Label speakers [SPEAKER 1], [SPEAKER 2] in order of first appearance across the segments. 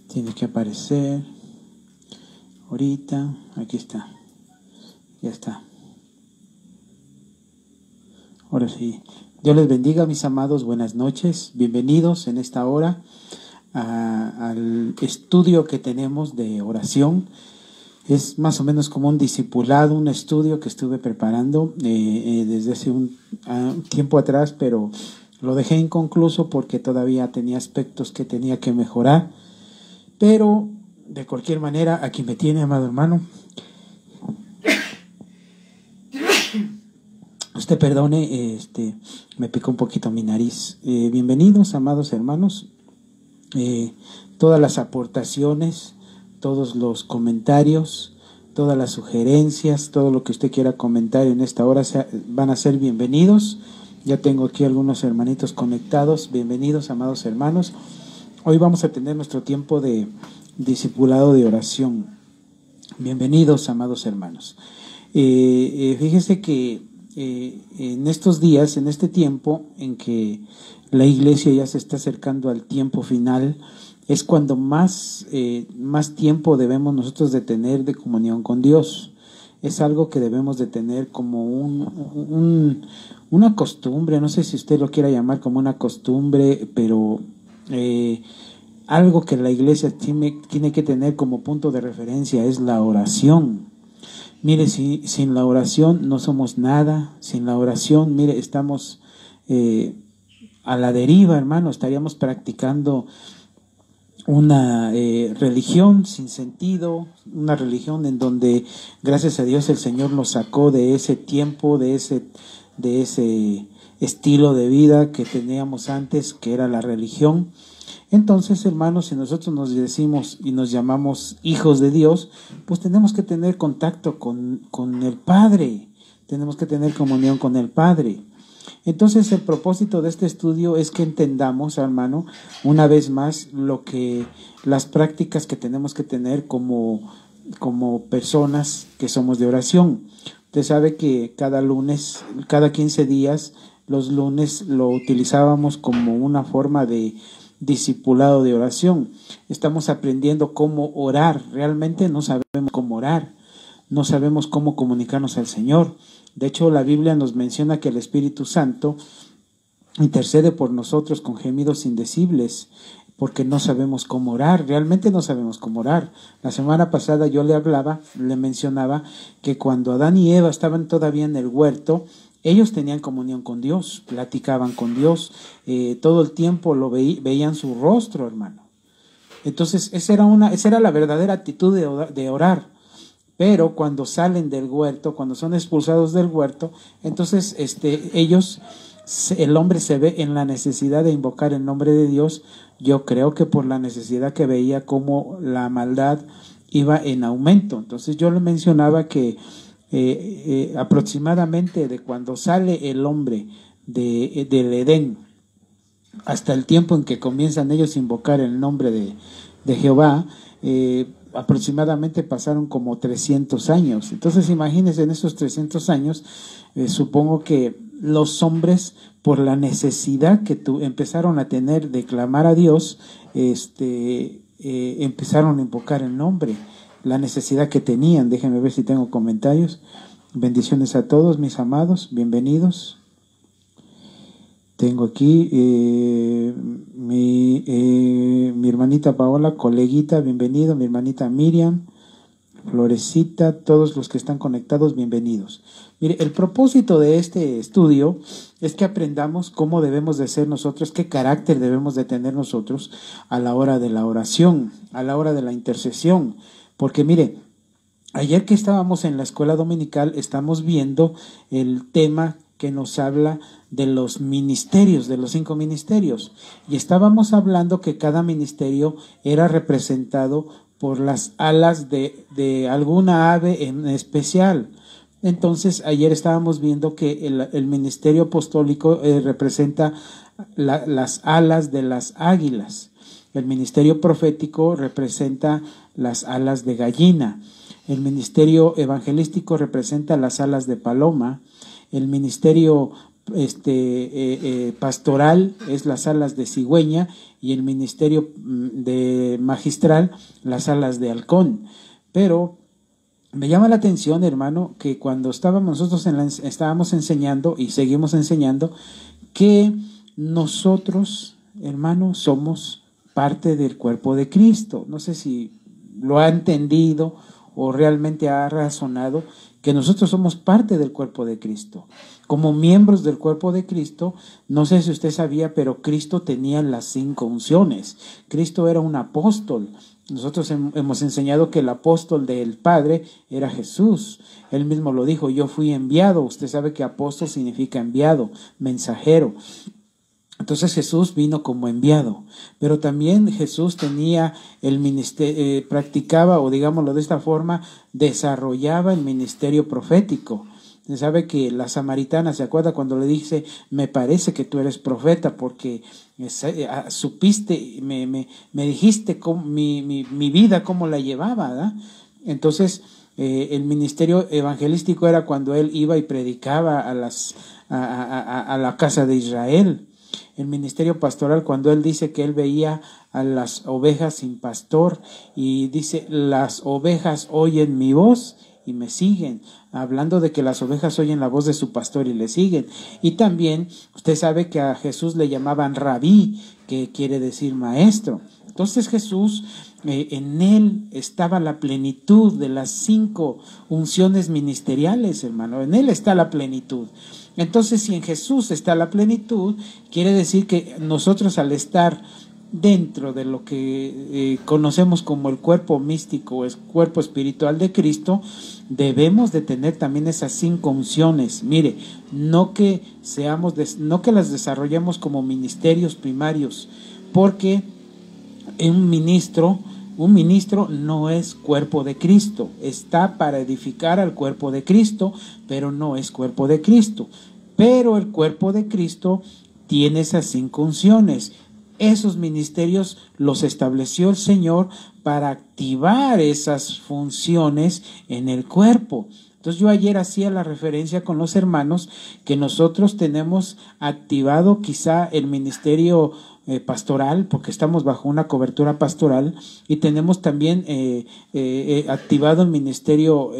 [SPEAKER 1] Tiene que aparecer. Ahorita, aquí está. Ya está. Ahora sí. Dios les bendiga, mis amados. Buenas noches. Bienvenidos en esta hora al estudio que tenemos de oración. Es más o menos como un discipulado, un estudio que estuve preparando desde hace un tiempo atrás, pero lo dejé inconcluso porque todavía tenía aspectos que tenía que mejorar. Pero de cualquier manera, aquí me tiene, amado hermano. Usted perdone, me picó un poquito mi nariz. Bienvenidos, amados hermanos. Todas las aportaciones, todos los comentarios, todas las sugerencias, todo lo que usted quiera comentar en esta hora van a ser bienvenidos. Ya tengo aquí algunos hermanitos conectados. Bienvenidos, amados hermanos. Hoy vamos a tener nuestro tiempo de discipulado de oración. Bienvenidos, amados hermanos. Fíjese que en estos días, en este tiempo en que la iglesia ya se está acercando al tiempo final, es cuando más tiempo debemos nosotros de tener de comunión con Dios. Es algo que debemos de tener como una costumbre, no sé si usted lo quiera llamar como una costumbre, pero algo que la iglesia tiene que tener como punto de referencia es la oración. Mire, sin la oración no somos nada. Sin la oración, mire, estamos a la deriva, hermano. Estaríamos practicando una religión sin sentido, una religión en donde, gracias a Dios, el Señor nos sacó de ese tiempo, de ese estilo de vida que teníamos antes, que era la religión. Entonces, hermanos, si nosotros nos decimos y nos llamamos hijos de Dios, pues tenemos que tener contacto con el Padre, tenemos que tener comunión con el Padre. Entonces, el propósito de este estudio es que entendamos, hermano, una vez más, las prácticas que tenemos que tener como personas que somos de oración. Usted sabe que cada lunes, cada 15 días, los lunes lo utilizábamos como una forma de discipulado de oración. Estamos aprendiendo cómo orar. Realmente no sabemos cómo orar, no sabemos cómo comunicarnos al Señor. De hecho, la Biblia nos menciona que el Espíritu Santo intercede por nosotros con gemidos indecibles, porque no sabemos cómo orar. Realmente no sabemos cómo orar. La semana pasada yo le mencionaba que cuando Adán y Eva estaban todavía en el huerto, ellos tenían comunión con Dios, platicaban con Dios, todo el tiempo veían su rostro, hermano. Entonces, esa era la verdadera actitud de orar. Pero cuando salen del huerto, cuando son expulsados del huerto, entonces el hombre se ve en la necesidad de invocar el nombre de Dios. Yo creo que por la necesidad que veía como la maldad iba en aumento. Entonces yo le mencionaba que aproximadamente de cuando sale el hombre del Edén hasta el tiempo en que comienzan ellos a invocar el nombre de Jehová, aproximadamente pasaron como 300 años. Entonces imagínense, en esos 300 años, supongo que los hombres, por la necesidad que empezaron a tener de clamar a Dios, empezaron a invocar el nombre, la necesidad que tenían. Déjenme ver si tengo comentarios. Bendiciones a todos, mis amados, bienvenidos. Tengo aquí mi hermanita Paola, coleguita, bienvenido. Mi hermanita Miriam, Florecita, todos los que están conectados, bienvenidos. Mire, el propósito de este estudio es que aprendamos cómo debemos de ser nosotros, qué carácter debemos de tener nosotros a la hora de la oración, a la hora de la intercesión. Porque mire, ayer que estábamos en la escuela dominical, estamos viendo el tema que nos habla de los ministerios, de los 5 ministerios. Y estábamos hablando que cada ministerio era representado por las alas de alguna ave en especial. Entonces, ayer estábamos viendo que el ministerio apostólico representa las alas de las águilas. El ministerio profético representa las alas de gallina. El ministerio evangelístico representa las alas de paloma. El ministerio pastoral es las salas de cigüeña y el ministerio de magistral las salas de halcón. Pero me llama la atención, hermano, que cuando nosotros estábamos enseñando y seguimos enseñando, que nosotros, hermano, somos parte del cuerpo de Cristo. No sé si lo ha entendido o realmente ha razonado que nosotros somos parte del cuerpo de Cristo. Como miembros del cuerpo de Cristo, no sé si usted sabía, pero Cristo tenía las 5 unciones. Cristo era un apóstol. Nosotros hemos enseñado que el apóstol del Padre era Jesús. Él mismo lo dijo, yo fui enviado. Usted sabe que apóstol significa enviado, mensajero. Entonces Jesús vino como enviado, pero también Jesús tenía el ministerio, practicaba, o digámoslo de esta forma, desarrollaba el ministerio profético. Se sabe que la samaritana, ¿se acuerda cuando le dice, me parece que tú eres profeta porque supiste, me dijiste mi vida cómo la llevaba, ¿verdad? Entonces el ministerio evangelístico era cuando él iba y predicaba a la casa de Israel. El ministerio pastoral, cuando él dice que él veía a las ovejas sin pastor y dice, las ovejas oyen mi voz y me siguen, hablando de que las ovejas oyen la voz de su pastor y le siguen. Y también usted sabe que a Jesús le llamaban rabí, que quiere decir maestro. Entonces Jesús, en él estaba la plenitud de las 5 unciones ministeriales, hermano. En él está la plenitud. Entonces, si en Jesús está la plenitud, quiere decir que nosotros, al estar dentro de lo que conocemos como el cuerpo místico o el cuerpo espiritual de Cristo, debemos de tener también esas 5 unciones. Mire, no que las desarrollemos como ministerios primarios, porque un ministro no es cuerpo de Cristo, está para edificar al cuerpo de Cristo, pero no es cuerpo de Cristo. Pero el cuerpo de Cristo tiene esas 5 unciones. Esos ministerios los estableció el Señor para activar esas funciones en el cuerpo. Entonces yo ayer hacía la referencia con los hermanos que nosotros tenemos activado quizá el ministerio pastoral, porque estamos bajo una cobertura pastoral, y tenemos también activado el ministerio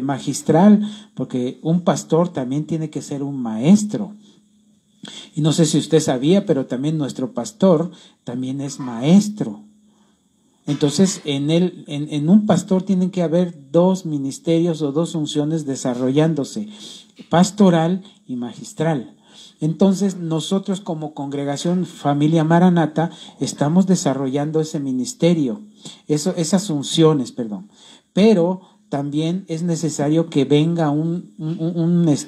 [SPEAKER 1] magistral, porque un pastor también tiene que ser un maestro. Y no sé si usted sabía, pero también nuestro pastor también es maestro. Entonces, en un pastor tienen que haber 2 ministerios o 2 funciones desarrollándose, pastoral y magistral. Entonces, nosotros como congregación Familia Maranata estamos desarrollando ese ministerio, esas funciones, pero también es necesario que venga un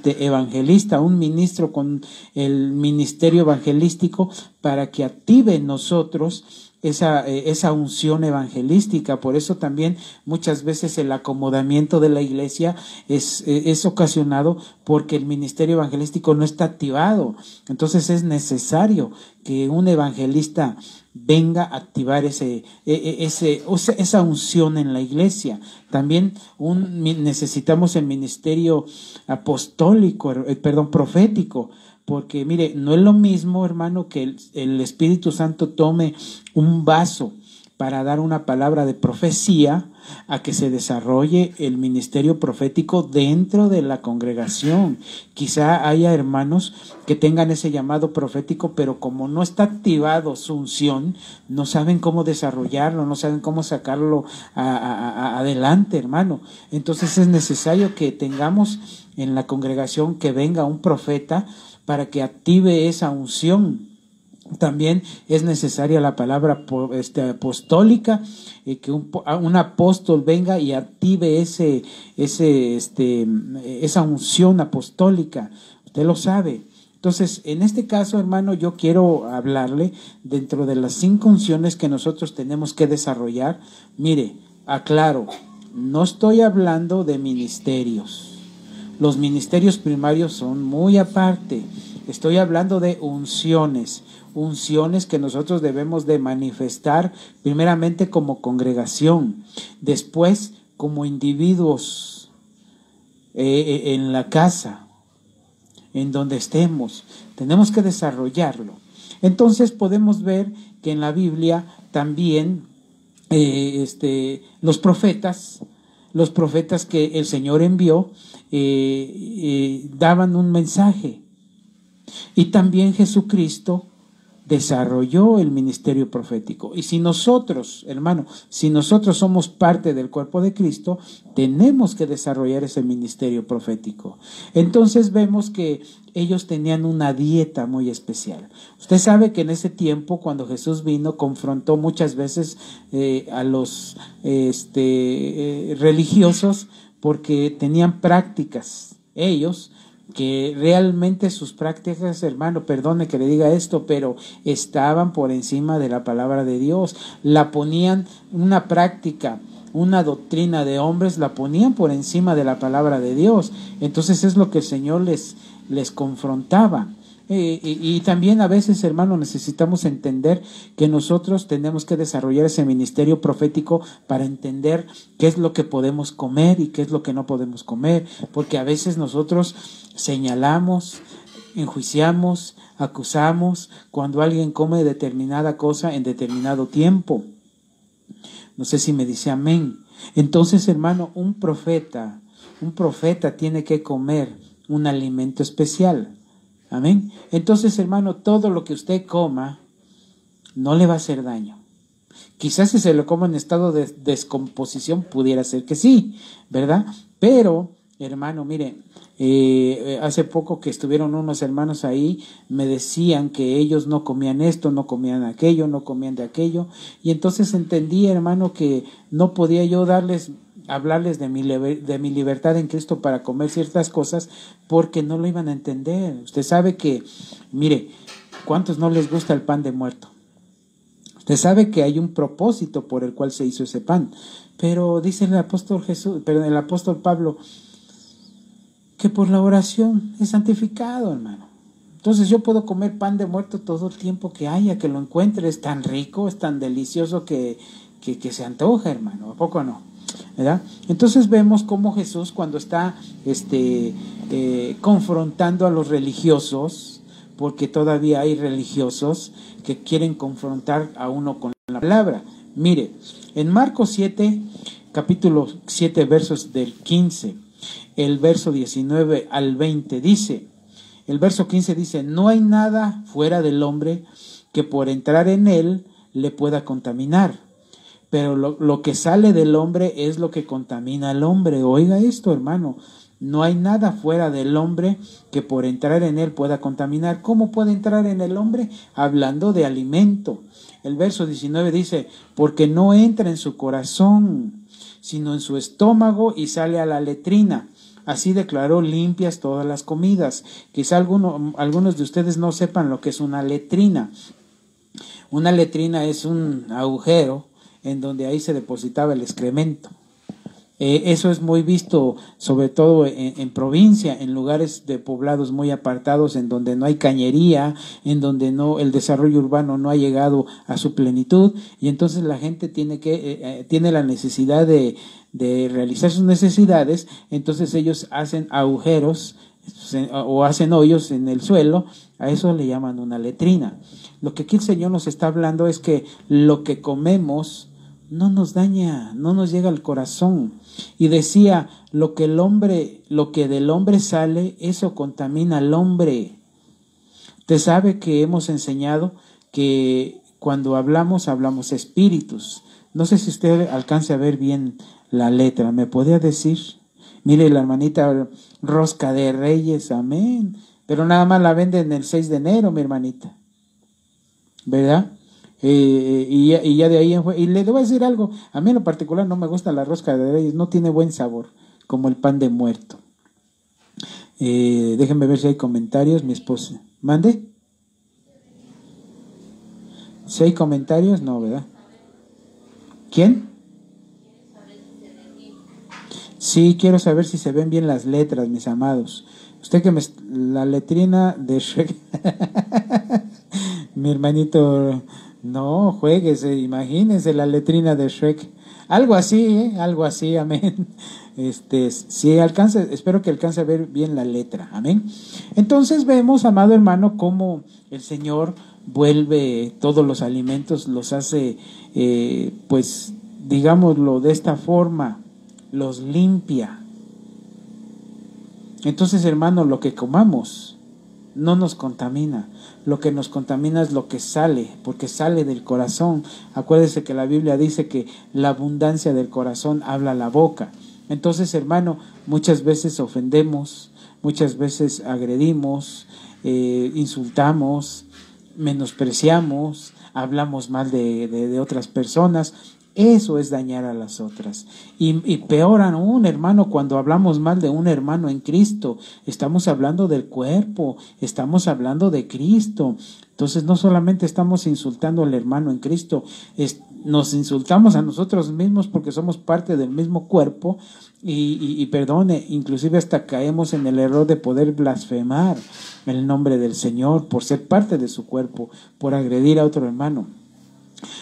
[SPEAKER 1] evangelista, un ministro con el ministerio evangelístico para que active en nosotros esa unción evangelística. Por eso también muchas veces el acomodamiento de la iglesia es ocasionado porque el ministerio evangelístico no está activado. Entonces es necesario que un evangelista venga a activar esa unción en la iglesia. También necesitamos el ministerio profético. Porque mire, no es lo mismo, hermano, que el Espíritu Santo tome un vaso para dar una palabra de profecía a que se desarrolle el ministerio profético dentro de la congregación. Quizá haya hermanos que tengan ese llamado profético, pero como no está activado su unción, no saben cómo desarrollarlo, no saben cómo sacarlo adelante, hermano. Entonces es necesario que tengamos en la congregación que venga un profeta para que active esa unción. También es necesaria la palabra apostólica, que un apóstol venga y active esa unción apostólica. Usted lo sabe. Entonces, en este caso, hermano, yo quiero hablarle dentro de las 5 unciones que nosotros tenemos que desarrollar. Mire, aclaro, no estoy hablando de ministerios. Los ministerios primarios son muy aparte. Estoy hablando de unciones que nosotros debemos de manifestar primeramente como congregación, después como individuos en la casa, en donde estemos. Tenemos que desarrollarlo. Entonces podemos ver que en la Biblia también los profetas que el Señor envió, daban un mensaje. Y también Jesucristo desarrolló el ministerio profético. Y si nosotros, hermano, si nosotros somos parte del cuerpo de Cristo, tenemos que desarrollar ese ministerio profético. Entonces vemos que ellos tenían una dieta muy especial. Usted sabe que en ese tiempo, cuando Jesús vino, confrontó muchas veces a los religiosos, porque tenían prácticas, ellos, que realmente sus prácticas, hermano, perdone que le diga esto, pero estaban por encima de la palabra de Dios. La ponían, una práctica, una doctrina de hombres, la ponían por encima de la palabra de Dios. Entonces es lo que el Señor les confrontaba. Y también a veces, hermano, necesitamos entender que nosotros tenemos que desarrollar ese ministerio profético para entender qué es lo que podemos comer y qué es lo que no podemos comer, porque a veces nosotros señalamos, enjuiciamos, acusamos cuando alguien come determinada cosa en determinado tiempo. No sé si me dice amén. Entonces, hermano, un profeta tiene que comer un alimento especial. Amén. Entonces, hermano, todo lo que usted coma no le va a hacer daño. Quizás si se lo coma en estado de descomposición pudiera ser que sí, ¿verdad? Pero, hermano, mire, hace poco que estuvieron unos hermanos ahí, me decían que ellos no comían esto, no comían aquello, no comían de aquello, y entonces entendí, hermano, que no podía yo hablarles de mi libertad en Cristo para comer ciertas cosas, porque no lo iban a entender. Usted sabe que, mire, ¿cuántos no les gusta el pan de muerto? Usted sabe que hay un propósito por el cual se hizo ese pan, pero dice el apóstol Pablo, que por la oración es santificado, hermano. Entonces yo puedo comer pan de muerto todo el tiempo que haya, que lo encuentre, es tan rico, es tan delicioso que se antoja, hermano, ¿a poco no? ¿Verdad? Entonces vemos cómo Jesús, cuando está confrontando a los religiosos, porque todavía hay religiosos que quieren confrontar a uno con la palabra. Mire, en Marcos 7, capítulo 7, versos del 15, el verso 19 al 20 dice, el verso 15 dice, no hay nada fuera del hombre que por entrar en él le pueda contaminar, pero lo que sale del hombre es lo que contamina al hombre. Oiga esto, hermano, no hay nada fuera del hombre que por entrar en él pueda contaminar. ¿Cómo puede entrar en el hombre? Hablando de alimento. El verso 19 dice, porque no entra en su corazón, sino en su estómago y sale a la letrina. Así declaró limpias todas las comidas. Quizá algunos de ustedes no sepan lo que es una letrina. Una letrina es un agujero en donde ahí se depositaba el excremento. Eso es muy visto, sobre todo en provincia, en lugares de poblados muy apartados, en donde no hay cañería, en donde el desarrollo urbano no ha llegado a su plenitud, y entonces la gente tiene la necesidad de realizar sus necesidades. Entonces ellos hacen agujeros o hacen hoyos en el suelo. A eso le llaman una letrina. Lo que aquí el Señor nos está hablando es que lo que comemos no nos daña, no nos llega al corazón. Y decía, lo que del hombre sale, eso contamina al hombre. Usted sabe que hemos enseñado que cuando hablamos espíritus. No sé si usted alcance a ver bien la letra. ¿Me podría decir? Mire, la hermanita Rosca de Reyes, amén. Pero nada más la venden el 6 de enero, mi hermanita. ¿Verdad? Y ya de ahí y le debo decir algo, a mí en lo particular no me gusta la rosca de reyes, no tiene buen sabor como el pan de muerto. Déjenme ver si hay comentarios. Mi esposa, ¿mande? Si hay comentarios, no, ¿verdad? ¿Quién? Sí, quiero saber si se ven bien las letras, mis amados. Usted la letrina de Shrek. Mi hermanito, no, juéguese, imagínese la letrina de Shrek. Algo así, algo así, amén. Si alcanza, espero que alcance a ver bien la letra. Amén. Entonces vemos, amado hermano, cómo el Señor vuelve todos los alimentos, los hace, pues, digámoslo de esta forma, los limpia. Entonces, hermano, lo que comamos no nos contamina. Lo que nos contamina es lo que sale, porque sale del corazón. Acuérdese que la Biblia dice que la abundancia del corazón habla la boca. Entonces, hermano, muchas veces ofendemos, muchas veces agredimos, insultamos, menospreciamos, hablamos mal de otras personas. Eso es dañar a las otras. Y peor aún, hermano, cuando hablamos mal de un hermano en Cristo, estamos hablando del cuerpo, estamos hablando de Cristo. Entonces no solamente estamos insultando al hermano en Cristo, nos insultamos a nosotros mismos porque somos parte del mismo cuerpo y perdone, inclusive hasta caemos en el error de poder blasfemar el nombre del Señor por ser parte de su cuerpo, por agredir a otro hermano.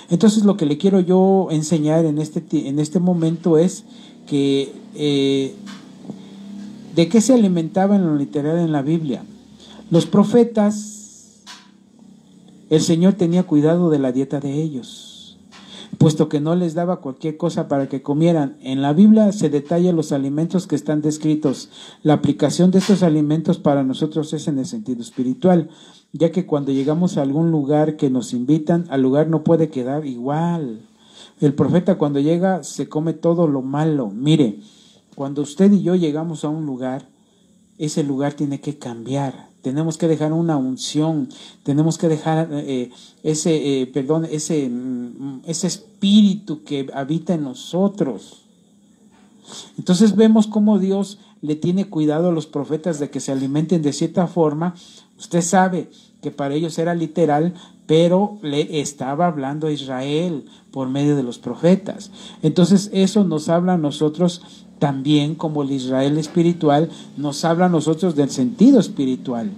[SPEAKER 1] Entonces lo que le quiero yo enseñar en este momento es que ¿de qué se alimentaba en lo literal en la Biblia? Los profetas, el Señor tenía cuidado de la dieta de ellos, puesto que no les daba cualquier cosa para que comieran. En la Biblia se detalla los alimentos que están descritos. La aplicación de estos alimentos para nosotros es en el sentido espiritual, ya que cuando llegamos a algún lugar que nos invitan, al lugar no puede quedar igual. El profeta cuando llega se come todo lo malo. Mire, cuando usted y yo llegamos a un lugar, ese lugar tiene que cambiar. Tenemos que dejar una unción, tenemos que dejar ese espíritu que habita en nosotros. Entonces vemos cómo Dios le tiene cuidado a los profetas de que se alimenten de cierta forma. Usted sabe que para ellos era literal, pero le estaba hablando a Israel por medio de los profetas. Entonces eso nos habla a nosotros también, como el Israel espiritual, nos habla a nosotros del sentido espiritual.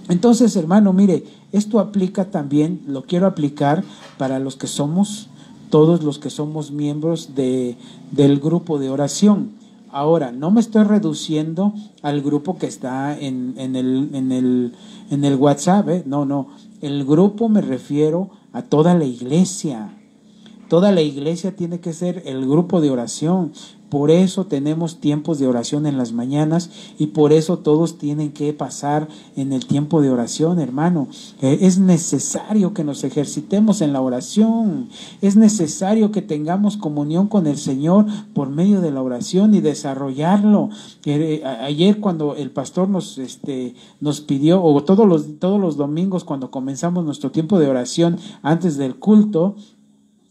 [SPEAKER 1] Entonces, hermano, mire, esto aplica también, lo quiero aplicar para los que somos, todos los que somos miembros del grupo de oración. Ahora, no me estoy reduciendo al grupo que está en el WhatsApp, no, el grupo me refiero a toda la iglesia. Toda la iglesia tiene que ser el grupo de oración. Por eso tenemos tiempos de oración en las mañanas y por eso todos tienen que pasar en el tiempo de oración, hermano. Es necesario que nos ejercitemos en la oración. Es necesario que tengamos comunión con el Señor por medio de la oración y desarrollarlo. Ayer cuando el pastor nos pidió, o todos los domingos cuando comenzamos nuestro tiempo de oración antes del culto,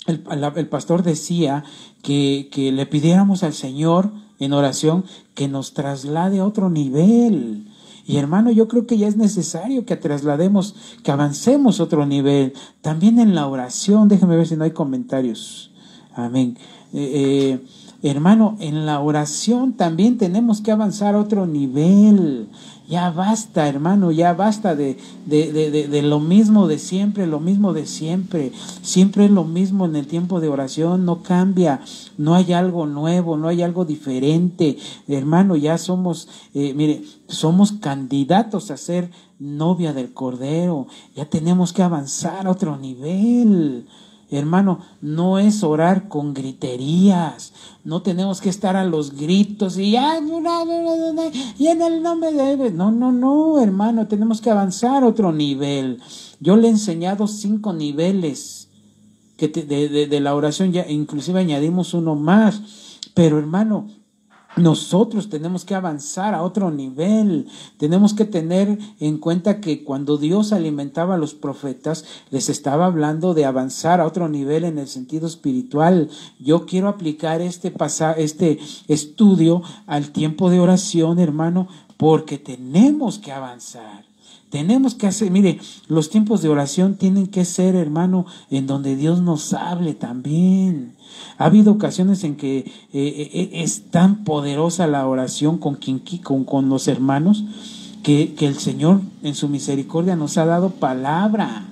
[SPEAKER 1] el pastor decía que le pidiéramos al Señor en oración que nos traslade a otro nivel. Y hermano, yo creo que ya es necesario que traslademos, que avancemos a otro nivel. También en la oración, déjeme ver si no hay comentarios. Amén. Hermano, en la oración también tenemos que avanzar a otro nivel. Ya basta, hermano, ya basta de lo mismo de siempre, lo mismo de siempre. Siempre es lo mismo en el tiempo de oración, no cambia, no hay algo nuevo, no hay algo diferente. Hermano, ya somos, somos candidatos a ser novia del Cordero. Ya tenemos que avanzar a otro nivel. Hermano, no es orar con griterías, no tenemos que estar a los gritos y en el nombre de... No, hermano, tenemos que avanzar a otro nivel. Yo le he enseñado 5 niveles de la oración, ya inclusive añadimos uno más, pero hermano, nosotros tenemos que avanzar a otro nivel. Tenemos que tener en cuenta que cuando Dios alimentaba a los profetas, les estaba hablando de avanzar a otro nivel en el sentido espiritual. Yo quiero aplicar este estudio al tiempo de oración, hermano, porque tenemos que avanzar. Tenemos que hacer, mire, los tiempos de oración tienen que ser, hermano, en donde Dios nos hable también. Ha habido ocasiones en que es tan poderosa la oración con los hermanos que el Señor en su misericordia nos ha dado palabra.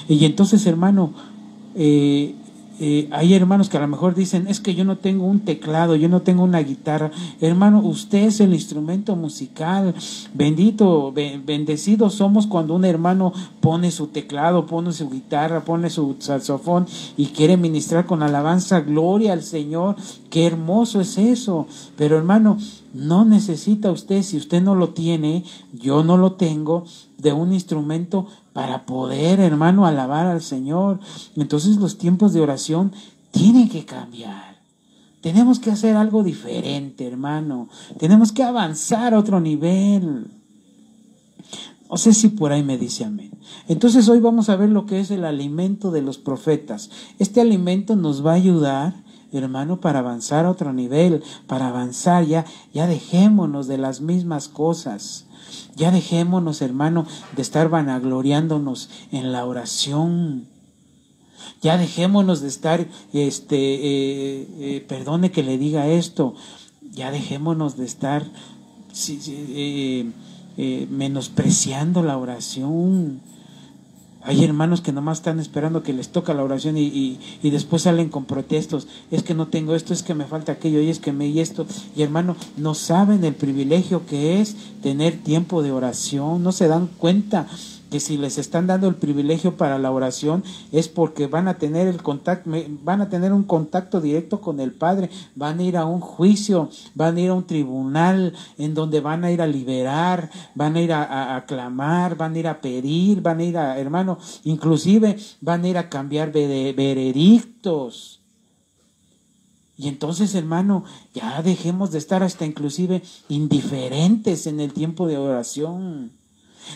[SPEAKER 1] Y entonces, hermano, hay hermanos que a lo mejor dicen, es que yo no tengo un teclado, yo no tengo una guitarra. Hermano, usted es el instrumento musical. Bendecidos somos cuando un hermano pone su teclado, pone su guitarra, pone su saxofón y quiere ministrar con alabanza, gloria al Señor. Qué hermoso es eso. Pero hermano, no necesita usted, si usted no lo tiene, yo no lo tengo, de un instrumento para poder, hermano, alabar al Señor. Entonces los tiempos de oración tienen que cambiar. Tenemos que hacer algo diferente, hermano. Tenemos que avanzar a otro nivel. No sé si por ahí me dice amén. Entonces hoy vamos a ver lo que es el alimento de los profetas. Este alimento nos va a ayudar, hermano, para avanzar a otro nivel, para avanzar, ya dejémonos de las mismas cosas. Ya dejémonos, hermano, de estar vanagloriándonos en la oración. Ya dejémonos de estar, perdone que le diga esto, ya dejémonos de estar menospreciando la oración. Hay hermanos que nomás están esperando que les toca la oración y después salen con protestos. Es que no tengo esto, es que me falta aquello, y es que y esto. Y hermano, no saben el privilegio que es tener tiempo de oración. No se dan cuenta que si les están dando el privilegio para la oración es porque van a tener un contacto directo con el Padre, van a ir a un juicio, van a ir a un tribunal en donde van a ir a liberar, van a ir a aclamar, van a ir a pedir, van a ir a, hermano, inclusive van a ir a cambiar veredictos. Y entonces, hermano, ya dejemos de estar hasta inclusive indiferentes en el tiempo de oración.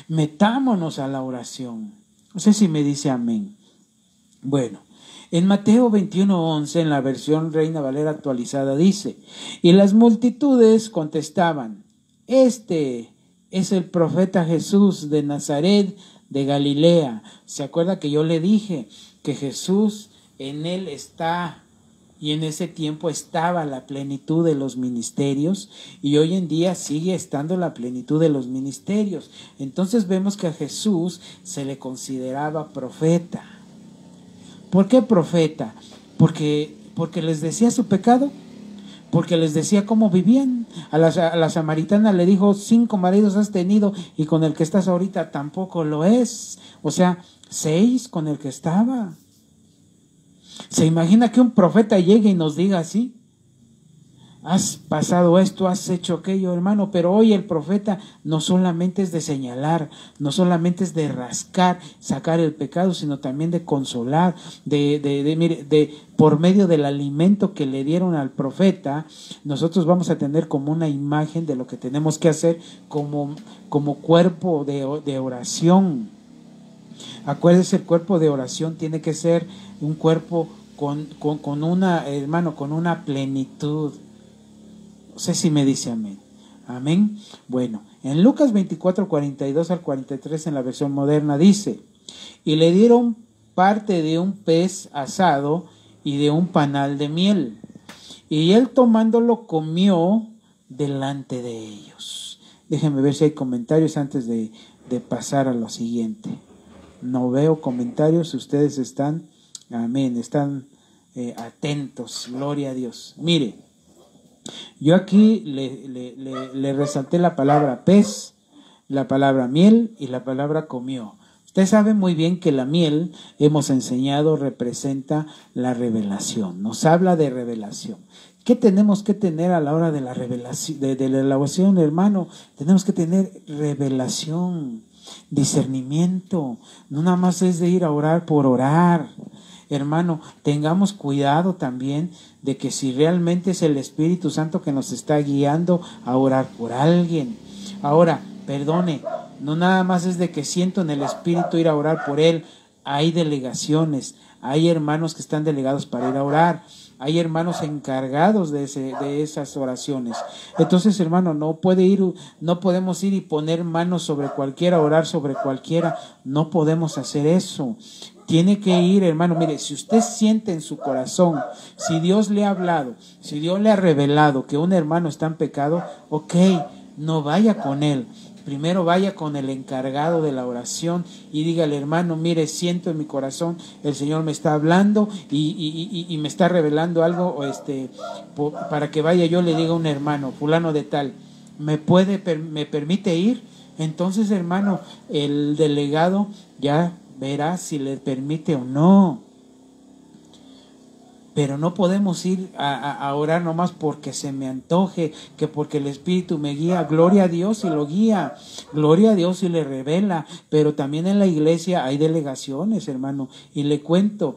[SPEAKER 1] Metámonos a la oración. No sé si me dice amén. Bueno, en Mateo 21:11, en la versión Reina Valera actualizada, dice: y las multitudes contestaban: este es el profeta Jesús de Nazaret de Galilea. ¿Se acuerda que yo le dije que Jesús, en él está? Y en ese tiempo estaba la plenitud de los ministerios y hoy en día sigue estando la plenitud de los ministerios. Entonces vemos que a Jesús se le consideraba profeta. ¿Por qué profeta? Porque les decía su pecado, porque les decía cómo vivían. A la samaritana le dijo: 5 maridos has tenido y con el que estás ahorita tampoco lo es. O sea, 6 con el que estaba. ¿Se imagina que un profeta llegue y nos diga así? Has pasado esto, has hecho aquello, hermano. Pero hoy el profeta no solamente es de señalar, no solamente es de rascar, sacar el pecado, sino también de consolar, mire, por medio del alimento que le dieron al profeta, nosotros vamos a tener como una imagen de lo que tenemos que hacer como cuerpo de oración. Acuérdese, el cuerpo de oración tiene que ser un cuerpo con una plenitud. No sé si me dice amén. Amén. Bueno, en Lucas 24:42 al 43 en la versión moderna dice: y le dieron parte de un pez asado y de un panal de miel, y él tomándolo comió delante de ellos. Déjenme ver si hay comentarios antes de pasar a lo siguiente. No veo comentarios, ustedes están, amén, están atentos, gloria a Dios. Mire, yo aquí le resalté la palabra pez, la palabra miel y la palabra comió. Usted sabe muy bien que la miel, hemos enseñado, representa la revelación, nos habla de revelación. ¿Qué tenemos que tener a la hora de la revelación, de la oración, hermano? Tenemos que tener revelación, discernimiento. No nada más es de ir a orar por orar. Hermano, tengamos cuidado también de que si realmente es el Espíritu Santo que nos está guiando a orar por alguien. Ahora, perdone, no nada más es de que siento en el Espíritu ir a orar por él. Hay delegaciones, hay hermanos que están delegados para ir a orar, hay hermanos encargados de esas oraciones. Entonces, hermano, no podemos ir y poner manos sobre cualquiera, orar sobre cualquiera. No podemos hacer eso. Tiene que ir, hermano, mire, si usted siente en su corazón, si Dios le ha hablado, si Dios le ha revelado que un hermano está en pecado, ok, no vaya con él, primero vaya con el encargado de la oración y dígale: hermano, mire, siento en mi corazón, el Señor me está hablando y me está revelando algo, para que vaya yo le diga a un hermano, fulano de tal, ¿me permite ir? Entonces, hermano, el delegado ya verá si le permite o no. Pero no podemos ir a orar nomás porque se me antoje, que porque el Espíritu me guía. Gloria a Dios y lo guía, gloria a Dios y le revela. Pero también en la iglesia hay delegaciones, hermano. Y le cuento,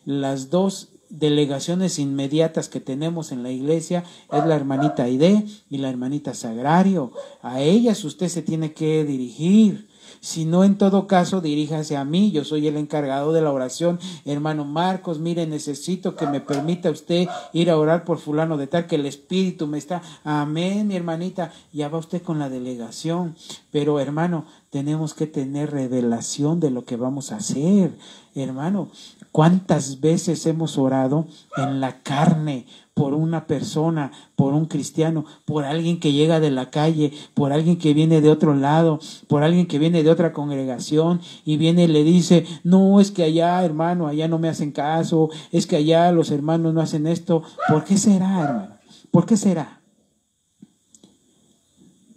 [SPEAKER 1] las dos delegaciones inmediatas que tenemos en la iglesia es la hermanita Aide y la hermanita Sagrario. A ellas usted se tiene que dirigir. Si no, en todo caso, diríjase a mí, yo soy el encargado de la oración. Hermano Marcos, mire, necesito que me permita usted ir a orar por fulano de tal, que el Espíritu me está... Amén, mi hermanita, ya va usted con la delegación. Pero, hermano, tenemos que tener revelación de lo que vamos a hacer. Hermano, ¿cuántas veces hemos orado en la carne por una persona, por un cristiano, por alguien que llega de la calle, por alguien que viene de otro lado, por alguien que viene de otra congregación y viene y le dice: no, es que allá, hermano, allá no me hacen caso, es que allá los hermanos no hacen esto? ¿Por qué será, hermano? ¿Por qué será?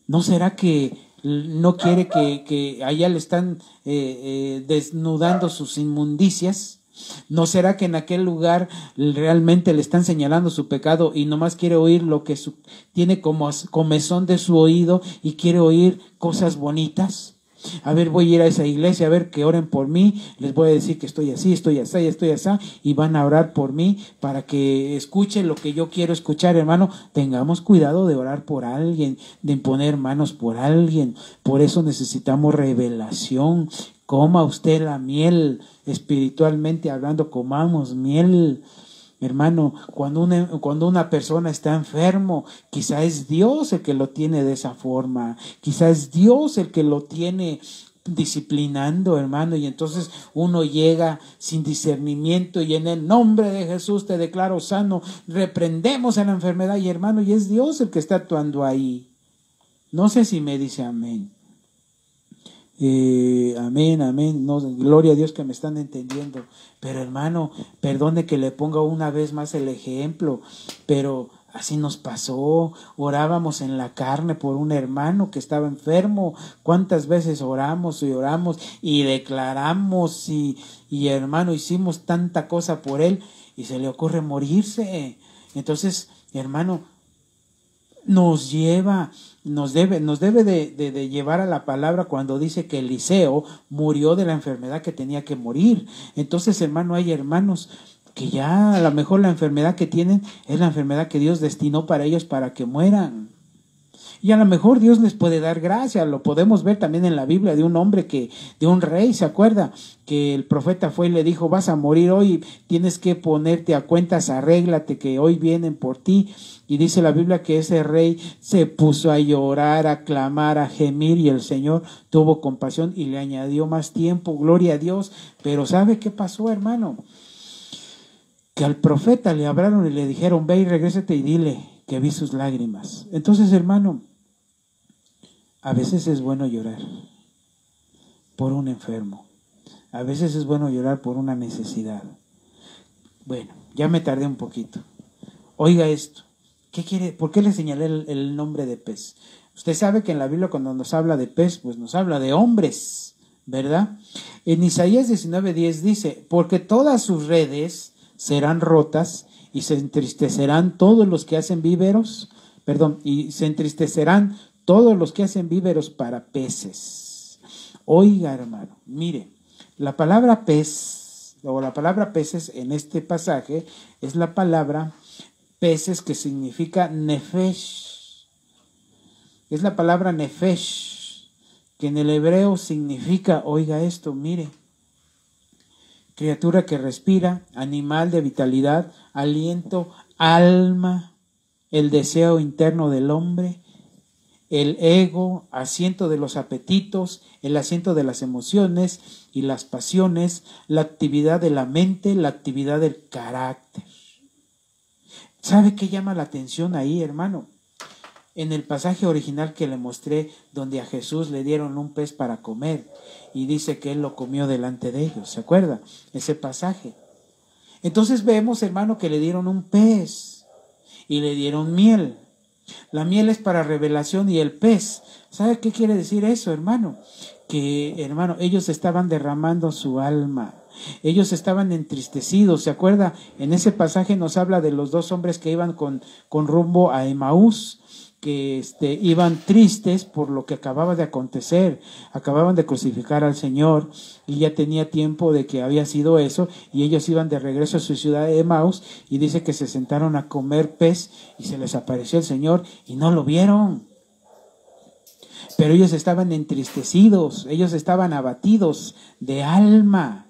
[SPEAKER 1] ¿No será que no quiere que allá le están desnudando sus inmundicias? ¿No será que en aquel lugar realmente le están señalando su pecado y nomás quiere oír lo que tiene como comezón de su oído y quiere oír cosas bonitas? A ver, voy a ir a esa iglesia, a ver que oren por mí, les voy a decir que estoy así, estoy así, estoy así, y van a orar por mí para que escuchen lo que yo quiero escuchar, hermano. Tengamos cuidado de orar por alguien, de imponer manos por alguien. Por eso necesitamos revelación. Coma usted la miel, espiritualmente hablando, comamos miel. Hermano, cuando una persona está enfermo, quizá es Dios el que lo tiene de esa forma, quizá es Dios el que lo tiene disciplinando, hermano, y entonces uno llega sin discernimiento y en el nombre de Jesús te declaro sano, reprendemos a la enfermedad, y hermano, y es Dios el que está actuando ahí. No sé si me dice amén. Amén, amén. No, gloria a Dios que me están entendiendo. Pero hermano, perdone que le ponga una vez más el ejemplo, pero así nos pasó. Orábamos en la carne por un hermano que estaba enfermo. ¿Cuántas veces oramos y declaramos y hermano, hicimos tanta cosa por él y se le ocurre morirse? Entonces, hermano, nos debe de llevar a la palabra cuando dice que Eliseo murió de la enfermedad que tenía que morir. Entonces, hermano, hay hermanos que ya a lo mejor la enfermedad que tienen es la enfermedad que Dios destinó para ellos para que mueran. Y a lo mejor Dios les puede dar gracia. Lo podemos ver también en la Biblia de un hombre de un rey, ¿se acuerda? Que el profeta fue y le dijo: vas a morir hoy, tienes que ponerte a cuentas, arréglate que hoy vienen por ti. Y dice la Biblia que ese rey se puso a llorar, a clamar, a gemir, y el Señor tuvo compasión y le añadió más tiempo, gloria a Dios. Pero ¿sabe qué pasó, hermano? Que al profeta le hablaron y le dijeron: ve y regrésate y dile que vi sus lágrimas. Entonces, hermano, a veces es bueno llorar por un enfermo. A veces es bueno llorar por una necesidad. Bueno, ya me tardé un poquito. Oiga esto. ¿Qué quiere? ¿Por qué le señalé el nombre de pez? Usted sabe que en la Biblia cuando nos habla de pez, pues nos habla de hombres, ¿verdad? En Isaías 19:10 dice: porque todas sus redes serán rotas y se entristecerán todos los que hacen víveros, y se entristecerán todos los que hacen víveros para peces. Oiga, hermano, mire, la palabra pez, o la palabra peces en este pasaje, es la palabra peces que significa nefesh. Es la palabra nefesh, que en el hebreo significa, oiga esto, mire, criatura que respira, animal de vitalidad, aliento, alma, el deseo interno del hombre, el ego, asiento de los apetitos, el asiento de las emociones y las pasiones, la actividad de la mente, la actividad del carácter. ¿Sabe qué llama la atención ahí, hermano? en el pasaje original que le mostré, donde a Jesús le dieron un pez para comer y dice que él lo comió delante de ellos. ¿Se acuerda? Ese pasaje. Entonces vemos, hermano, que le dieron un pez y le dieron miel. La miel es para revelación y el pez. ¿Sabe qué quiere decir eso, hermano? Que, hermano, ellos estaban derramando su alma. Ellos estaban entristecidos. ¿Se acuerda? En ese pasaje nos habla de los dos hombres que iban con rumbo a Emaús, que iban tristes por lo que acababa de acontecer. Acababan de crucificar al Señor y ya tenía tiempo de que había sido eso, y ellos iban de regreso a su ciudad de Emaús, y dice que se sentaron a comer pez y se les apareció el Señor y no lo vieron. Pero ellos estaban entristecidos, ellos estaban abatidos de alma.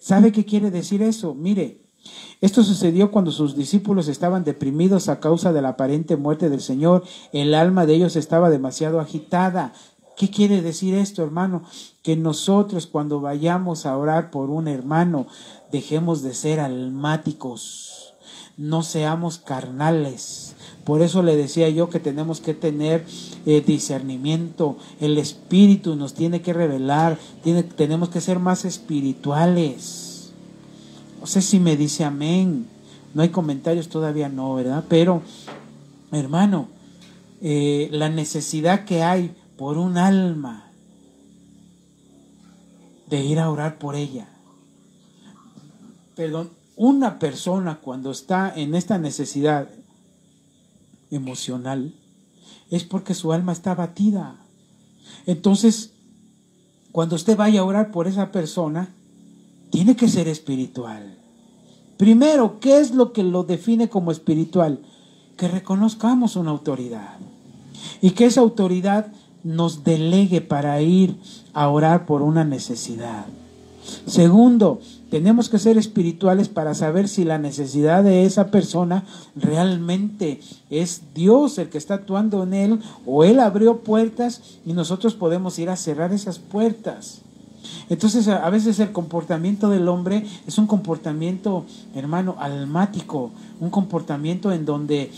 [SPEAKER 1] ¿Sabe qué quiere decir eso? Mire, esto sucedió cuando sus discípulos estaban deprimidos a causa de la aparente muerte del Señor. El alma de ellos estaba demasiado agitada. ¿Qué quiere decir esto, hermano? Que nosotros, cuando vayamos a orar por un hermano, dejemos de ser almáticos, no seamos carnales. Por eso le decía yo que tenemos que tener discernimiento. El Espíritu nos tiene que revelar, tenemos que ser más espirituales. No sé si me dice amén. No hay comentarios todavía, no, ¿verdad? Pero, hermano, la necesidad que hay por un alma, de ir a orar por ella. Perdón, una persona cuando está en esta necesidad emocional es porque su alma está abatida. Entonces, cuando usted vaya a orar por esa persona, tiene que ser espiritual. Primero, ¿qué es lo que lo define como espiritual? Que reconozcamos una autoridad y que esa autoridad nos delegue para ir a orar por una necesidad. Segundo, tenemos que ser espirituales para saber si la necesidad de esa persona realmente es Dios el que está actuando en él, o él abrió puertas y nosotros podemos ir a cerrar esas puertas. Entonces, a veces el comportamiento del hombre es un comportamiento, hermano, almático, un comportamiento en donde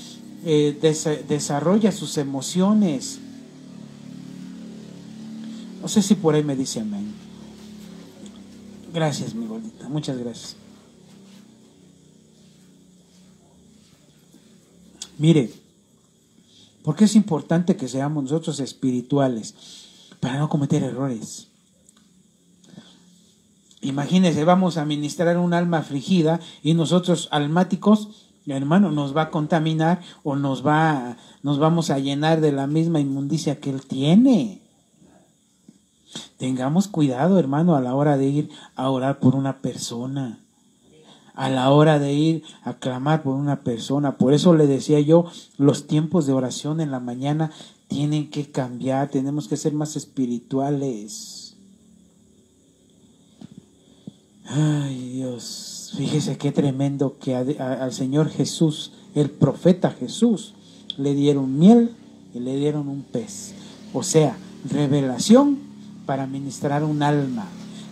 [SPEAKER 1] desarrolla sus emociones. No sé si por ahí me dice amén. Gracias, mi gordita, muchas gracias. Mire, porque es importante que seamos nosotros espirituales para no cometer errores. Imagínense, vamos a ministrar un alma afligida y nosotros almáticos, hermano, nos va a contaminar o nos vamos a llenar de la misma inmundicia que él tiene. Tengamos cuidado, hermano, a la hora de ir a orar por una persona, a la hora de ir a clamar por una persona. Por eso le decía yo, los tiempos de oración en la mañana tienen que cambiar, tenemos que ser más espirituales. Ay, Dios, fíjese qué tremendo que al Señor Jesús, el profeta Jesús, le dieron miel y le dieron un pez. O sea, revelación para ministrar un alma,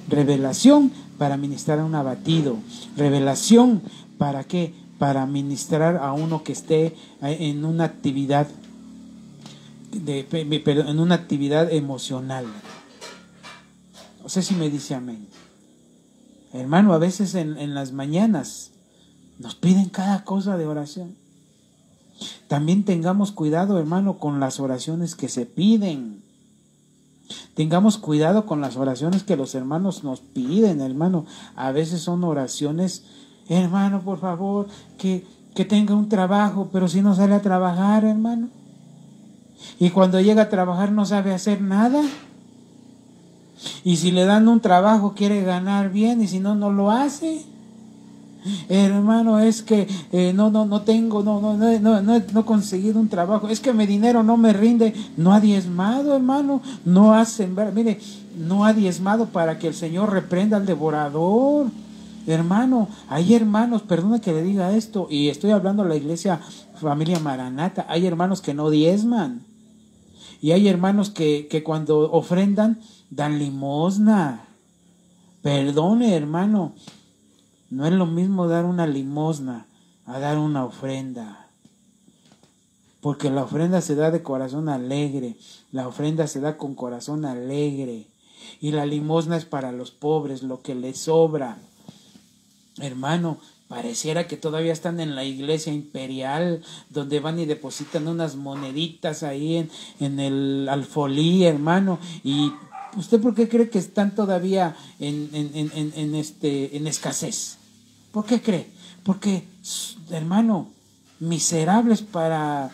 [SPEAKER 1] revelación para ministrar a un abatido, revelación ¿para qué? Para ministrar a uno que esté en una actividad en una actividad emocional. No sé si me dice amén. Hermano, a veces en las mañanas nos piden cada cosa de oración. También tengamos cuidado, hermano, con las oraciones que se piden. Tengamos cuidado con las oraciones que los hermanos nos piden, hermano. A veces son oraciones, hermano, por favor, que tenga un trabajo, pero si no sale a trabajar, hermano. Y cuando llega a trabajar no sabe hacer nada. Y si le dan un trabajo quiere ganar bien, y si no, no lo hace. Hermano, es que no he conseguido un trabajo, es que mi dinero no me rinde. No ha diezmado, hermano, no ha sembrado, mire, no ha diezmado para que el Señor reprenda al devorador. Hermano, hay hermanos, perdona que le diga esto, y estoy hablando a la iglesia Familia Maranata, hay hermanos que no diezman, y hay hermanos que cuando ofrendan dan limosna. Perdone, hermano, no es lo mismo dar una limosna a dar una ofrenda. porque la ofrenda se da de corazón alegre, la ofrenda se da con corazón alegre, y la limosna es para los pobres, lo que les sobra. Hermano, pareciera que todavía están en la iglesia imperial, donde van y depositan unas moneditas ahí en el alfolí, hermano. ¿Y usted por qué cree que están todavía en escasez? ¿Por qué cree? Porque, hermano, miserables para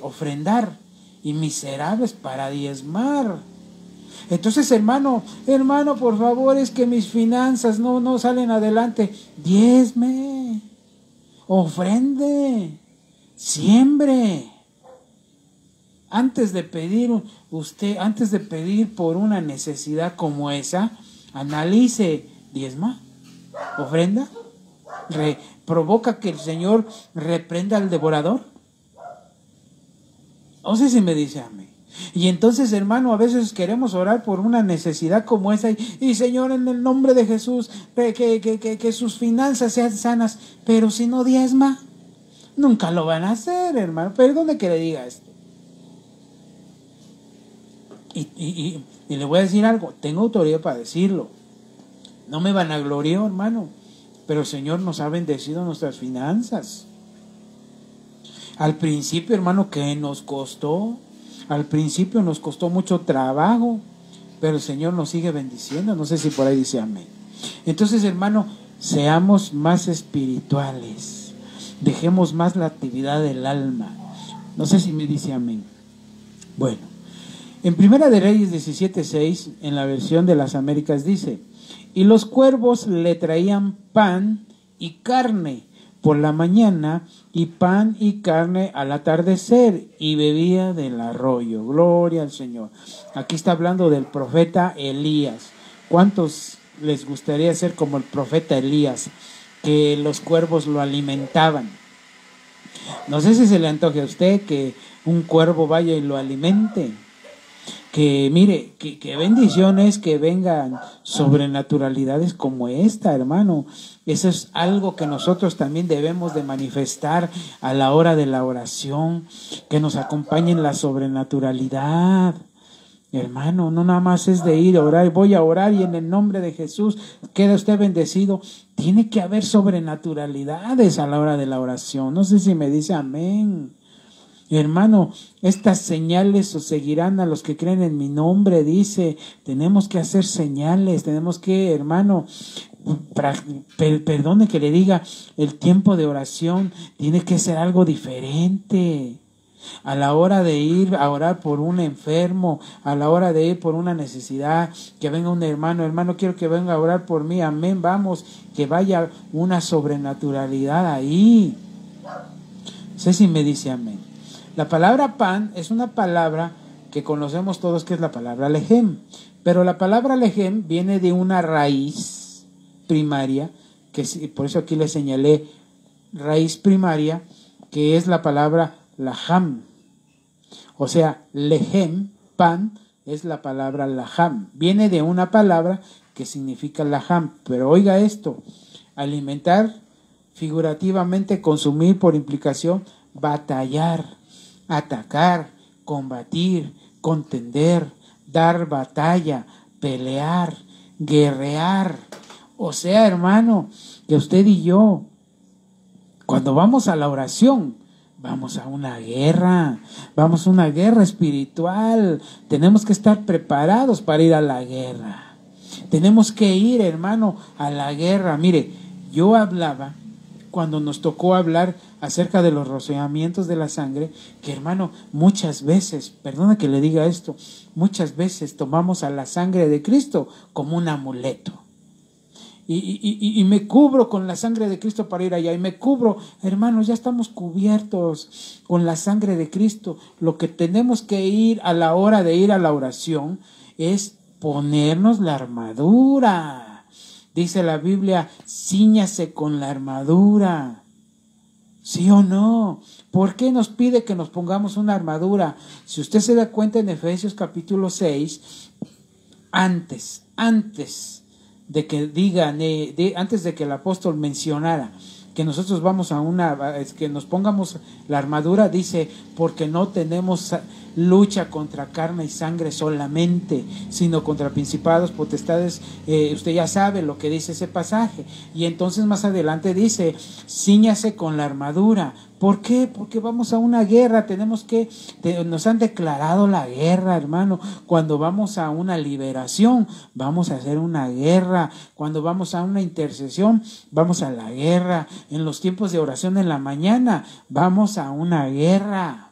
[SPEAKER 1] ofrendar y miserables para diezmar. Entonces, hermano, por favor, es que mis finanzas no salen adelante. Diezme, ofrende, siembre. Antes de pedir por una necesidad como esa, analice, diezma, ofrenda, provoca que el Señor reprenda al devorador. No sé si me dice amén. Y entonces, hermano, a veces queremos orar por una necesidad como esa y Señor, en el nombre de Jesús, que sus finanzas sean sanas, pero si no diezma, nunca lo van a hacer, hermano. Perdone que le diga esto. Y le voy a decir algo, tengo autoridad para decirlo. No me vanaglorio, hermano, pero el Señor nos ha bendecido nuestras finanzas. Al principio, hermano, ¿qué nos costó? Al principio nos costó mucho trabajo, pero el Señor nos sigue bendiciendo. No sé si por ahí dice amén. Entonces, hermano, seamos más espirituales. Dejemos más la actividad del alma. No sé si me dice amén. Bueno, en Primera de Reyes 17:6, en la versión de las Américas dice: y los cuervos le traían pan y carne por la mañana, y pan y carne al atardecer, y bebía del arroyo. Gloria al Señor. Aquí está hablando del profeta Elías. ¿Cuántos les gustaría ser como el profeta Elías, que los cuervos lo alimentaban? No sé si se le antoje a usted que un cuervo vaya y lo alimente. Que mire, que bendiciones que vengan sobrenaturalidades como esta, hermano. Eso es algo que nosotros también debemos de manifestar a la hora de la oración, que nos acompañe en la sobrenaturalidad. Hermano, no nada más es de ir a orar, voy a orar y en el nombre de Jesús queda usted bendecido. Tiene que haber sobrenaturalidades a la hora de la oración. No sé si me dice amén. Hermano, estas señales os seguirán a los que creen en mi nombre, dice. Tenemos que hacer señales, tenemos que, hermano, perdone que le diga, el tiempo de oración tiene que ser algo diferente. A la hora de ir a orar por un enfermo, a la hora de ir por una necesidad, que venga un hermano, quiero que venga a orar por mí, amén, vamos, que vaya una sobrenaturalidad ahí. No sé si me dice amén. La palabra pan es una palabra que conocemos todos, que es la palabra lejem, pero la palabra lejem viene de una raíz primaria, que por eso aquí le señalé raíz primaria, que es la palabra laham. O sea, lejem, pan, es la palabra laham. Viene de una palabra que significa laham, pero oiga esto: alimentar, figurativamente consumir, por implicación, batallar, atacar, combatir, contender, dar batalla, pelear, guerrear. O sea, hermano, que usted y yo, cuando vamos a la oración, vamos a una guerra espiritual. Tenemos que estar preparados para ir a la guerra. Tenemos que ir, hermano, a la guerra. Mire, yo hablaba, cuando nos tocó hablar acerca de los rociamientos de la sangre, que, hermano, muchas veces, perdona que le diga esto, muchas veces tomamos a la sangre de Cristo como un amuleto. Y me cubro con la sangre de Cristo para ir allá, y me cubro, hermanos, ya estamos cubiertos con la sangre de Cristo. Lo que tenemos que ir a la hora de ir a la oración es ponernos la armadura. Dice la Biblia, cíñase con la armadura. ¿Sí o no? ¿Por qué nos pide que nos pongamos una armadura? Si usted se da cuenta en Efesios capítulo 6, antes de que el apóstol mencionara que nosotros vamos que nos pongamos la armadura, dice, porque no tenemos lucha contra carne y sangre solamente, sino contra principados, potestades. Usted ya sabe lo que dice ese pasaje. Y entonces más adelante dice, cíñase con la armadura. ¿Por qué? Porque vamos a una guerra, nos han declarado la guerra, hermano. Cuando vamos a una liberación, vamos a hacer una guerra. Cuando vamos a una intercesión, vamos a la guerra. En los tiempos de oración en la mañana, vamos a una guerra.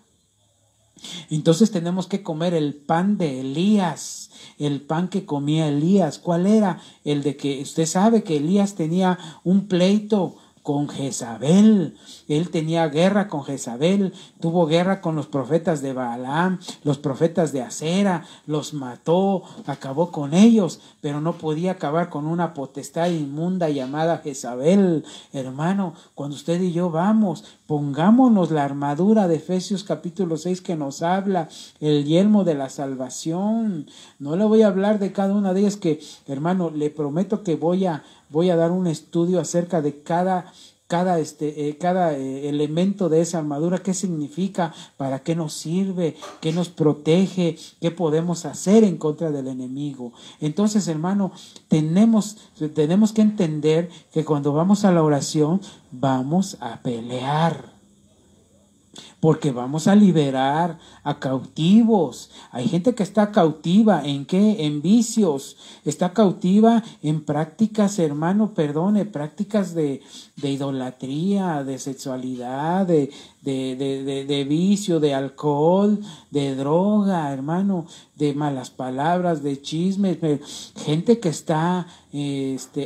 [SPEAKER 1] Entonces tenemos que comer el pan de Elías, el pan que comía Elías. ¿Cuál era? El de que usted sabe que Elías tenía un pleito con Jezabel. Él tenía guerra con Jezabel, tuvo guerra con los profetas de Balaam, los profetas de Acera, los mató, acabó con ellos, pero no podía acabar con una potestad inmunda llamada Jezabel. Hermano, cuando usted y yo vamos, pongámonos la armadura de Efesios capítulo 6 que nos habla, el yelmo de la salvación. No le voy a hablar de cada una de ellas, que, hermano, le prometo que voy a dar un estudio acerca de cada elemento de esa armadura, qué significa, para qué nos sirve, qué nos protege, qué podemos hacer en contra del enemigo. Entonces, hermano, tenemos que entender que cuando vamos a la oración, vamos a pelear. Porque vamos a liberar a cautivos. Hay gente que está cautiva, ¿en qué? En vicios. Está cautiva en prácticas, hermano, prácticas de idolatría, de sexualidad, de vicio, de alcohol, de droga, hermano, de malas palabras, de chismes, gente que está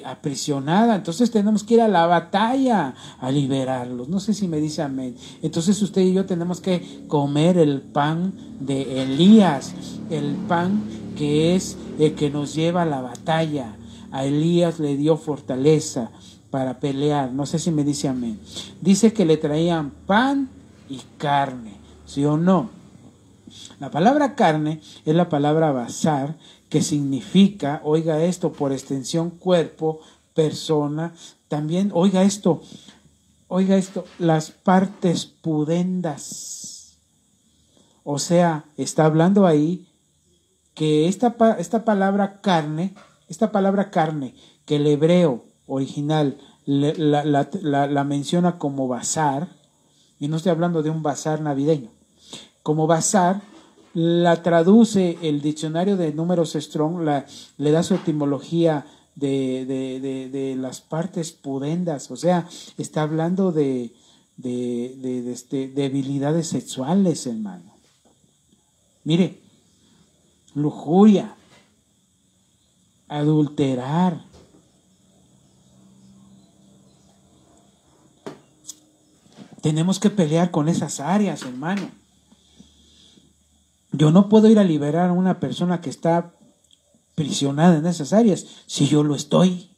[SPEAKER 1] aprisionada. Entonces tenemos que ir a la batalla a liberarlos. No sé si me dice amén. Entonces usted y yo tenemos que comer el pan de Elías, el pan que es el que nos lleva a la batalla. A Elías le dio fortaleza para pelear. No sé si me dice amén. Dice que le traían pan y carne, ¿sí o no? La palabra carne es la palabra basar, que significa, oiga esto, por extensión cuerpo, persona. También, oiga esto, las partes pudendas. O sea, está hablando ahí que esta palabra carne, que el hebreo original la menciona como bazar, y no estoy hablando de un bazar navideño, como bazar, la traduce el diccionario de números Strong, le da su etimología de las partes pudendas. O sea, está hablando de debilidades sexuales, hermano. Mire, lujuria, adulterar, tenemos que pelear con esas áreas, hermano. Yo no puedo ir a liberar a una persona que está prisionada en esas áreas si yo lo estoy.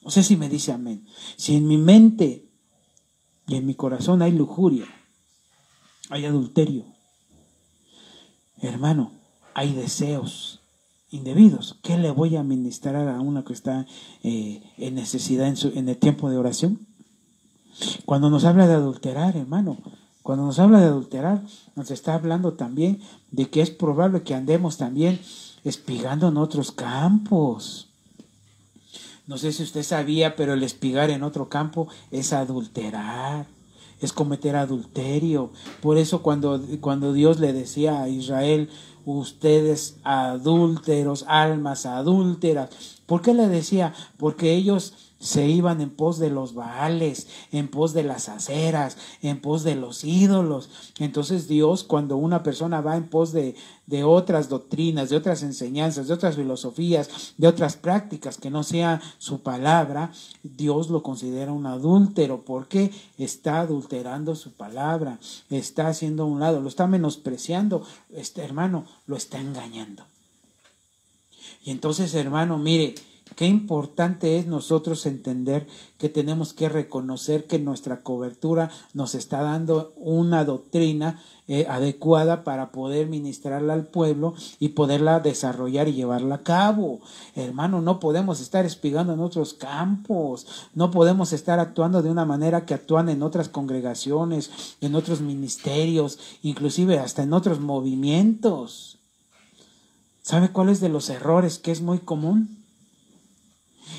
[SPEAKER 1] No sé si me dice amén. Si en mi mente y en mi corazón hay lujuria, hay adulterio, hermano, hay deseos indebidos, ¿qué le voy a ministrar a una que está en necesidad en el tiempo de oración? Cuando nos habla de adulterar, hermano, nos está hablando también de que es probable que andemos también espigando en otros campos. No sé si usted sabía, pero el espigar en otro campo es adulterar, es cometer adulterio. Por eso cuando Dios le decía a Israel, ustedes adúlteros, almas adúlteras, ¿por qué le decía? Porque ellos se iban en pos de los baales, en pos de las aceras, en pos de los ídolos. Entonces Dios, cuando una persona va en pos de otras doctrinas, de otras enseñanzas, de otras filosofías, de otras prácticas que no sea su palabra, Dios lo considera un adúltero, porque está adulterando su palabra, está haciendo a un lado, lo está menospreciando, hermano, lo está engañando. Y entonces, hermano, mire, qué importante es nosotros entender que tenemos que reconocer que nuestra cobertura nos está dando una doctrina adecuada para poder ministrarla al pueblo y poderla desarrollar y llevarla a cabo. Hermano, no podemos estar espigando en otros campos, no podemos estar actuando de una manera que actúan en otras congregaciones, en otros ministerios, inclusive hasta en otros movimientos. ¿Sabe cuál es de los errores que es muy común?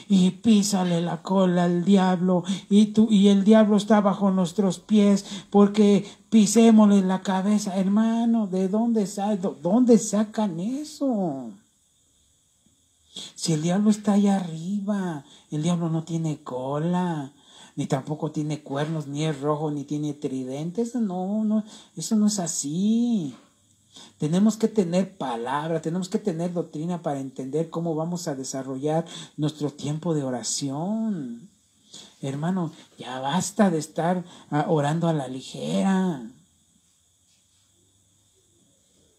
[SPEAKER 1] Y písale la cola al diablo, y el diablo está bajo nuestros pies, porque pisémosle la cabeza. Hermano, ¿de dónde sacan eso? Si el diablo está allá arriba, el diablo no tiene cola, ni tampoco tiene cuernos, ni es rojo, ni tiene tridentes. No, eso no es así. Tenemos que tener palabra, tenemos que tener doctrina para entender cómo vamos a desarrollar nuestro tiempo de oración. Hermano, ya basta de estar orando a la ligera.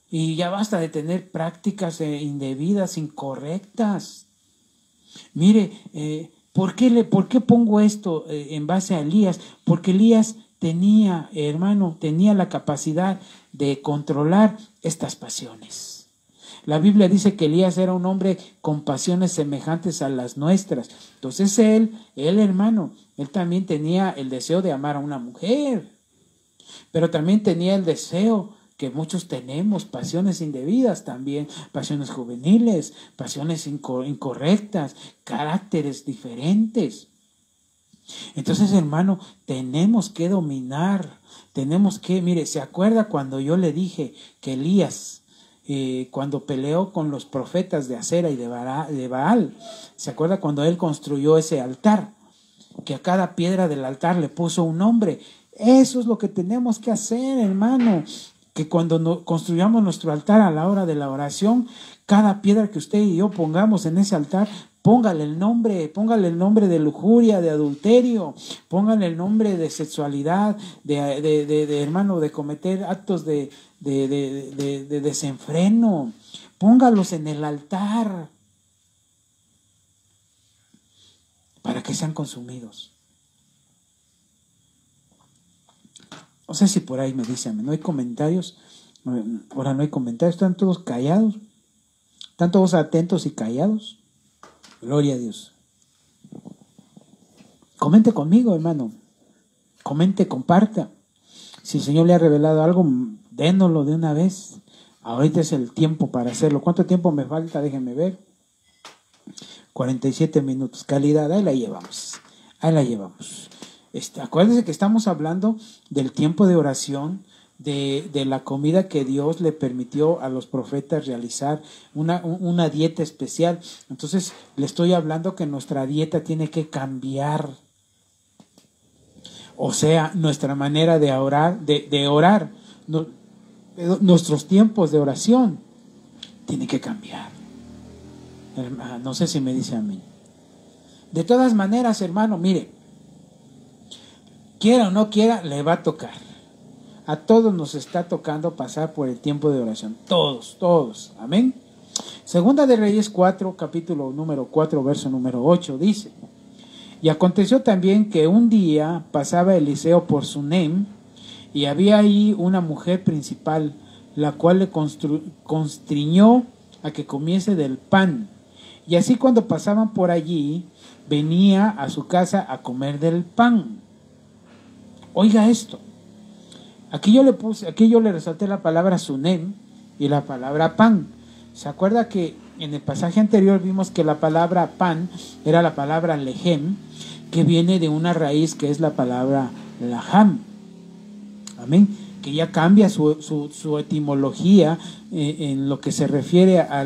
[SPEAKER 1] Y ya basta de tener prácticas indebidas, incorrectas. Mire, ¿por qué pongo esto en base a Elías? Porque Elías tenía la capacidad de controlar estas pasiones. La Biblia dice que Elías era un hombre con pasiones semejantes a las nuestras. Entonces él también tenía el deseo de amar a una mujer, pero también tenía el deseo que muchos tenemos, pasiones indebidas también, pasiones juveniles, pasiones incorrectas, caracteres diferentes. Entonces, hermano, tenemos que dominar, ¿se acuerda cuando yo le dije que Elías, cuando peleó con los profetas de Acera y de Baal, se acuerda cuando él construyó ese altar, que a cada piedra del altar le puso un nombre? Eso es lo que tenemos que hacer, hermano, que cuando construyamos nuestro altar a la hora de la oración, cada piedra que usted y yo pongamos en ese altar, póngale el nombre de lujuria, de adulterio, póngale el nombre de sexualidad, de cometer actos de desenfreno. Póngalos en el altar para que sean consumidos. No sé si por ahí me dicen, ¿no hay comentarios? Ahora no hay comentarios, están todos callados, están todos atentos y callados. Gloria a Dios. Comente conmigo, hermano. Comente, comparta. Si el Señor le ha revelado algo, dénoslo de una vez. Ahorita es el tiempo para hacerlo. ¿Cuánto tiempo me falta? Déjenme ver. 47 minutos. Calidad, ahí la llevamos. Acuérdense que estamos hablando del tiempo de oración, de la comida que Dios le permitió a los profetas realizar, una dieta especial. Entonces le estoy hablando que nuestra dieta tiene que cambiar. O sea, nuestra manera de orar, nuestros tiempos de oración tiene que cambiar. No sé si me dice amén. De todas maneras, hermano, mire, quiera o no quiera, le va a tocar. A todos nos está tocando pasar por el tiempo de oración. Todos. Amén. Segunda de Reyes 4, capítulo número 4, verso número 8, dice: Y aconteció también que un día pasaba Eliseo por Sunem, y había ahí una mujer principal, la cual le constriñó a que comiese del pan. Y así cuando pasaban por allí, venía a su casa a comer del pan. Oiga esto. Aquí yo le resalté la palabra Sunem y la palabra pan. ¿Se acuerda que en el pasaje anterior vimos que la palabra pan era la palabra lehem, que viene de una raíz que es la palabra laham? Amén. Que ya cambia su etimología en lo que se refiere a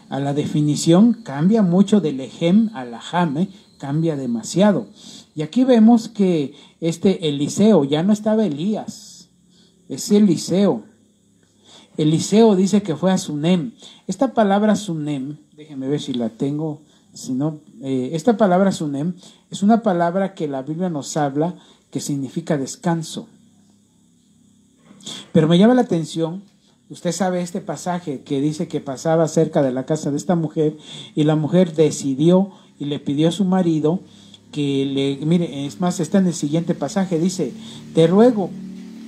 [SPEAKER 1] la definición, cambia mucho de lehem a laham, cambia demasiado. Y aquí vemos que Eliseo, ya no estaba Elías, es Eliseo. Eliseo dice que fue a Sunem. Esta palabra Sunem, déjenme ver si la tengo, si no, esta palabra Sunem es una palabra que la Biblia nos habla que significa descanso. Pero me llama la atención, usted sabe este pasaje que dice que pasaba cerca de la casa de esta mujer y la mujer decidió y le pidió a su marido mire, es más, está en el siguiente pasaje, dice: te ruego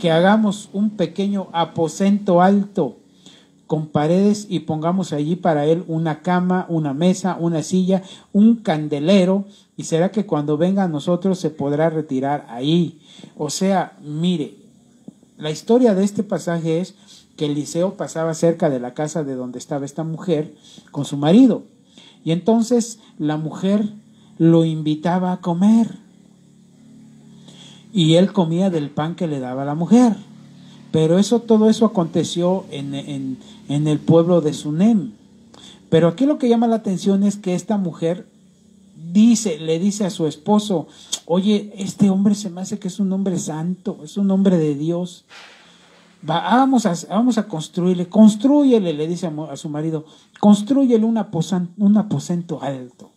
[SPEAKER 1] que hagamos un pequeño aposento alto con paredes y pongamos allí para él una cama, una mesa, una silla, un candelero, y será que cuando venga a nosotros se podrá retirar ahí. O sea, mire, la historia de este pasaje es que Eliseo pasaba cerca de la casa de donde estaba esta mujer con su marido, y entonces la mujer lo invitaba a comer y él comía del pan que le daba la mujer. Pero todo eso aconteció en el pueblo de Sunem. Pero aquí lo que llama la atención es que esta mujer le dice a su esposo: oye, este hombre se me hace que es un hombre santo, es un hombre de Dios. Vamos a construyele, le dice a su marido, construyele un aposento alto.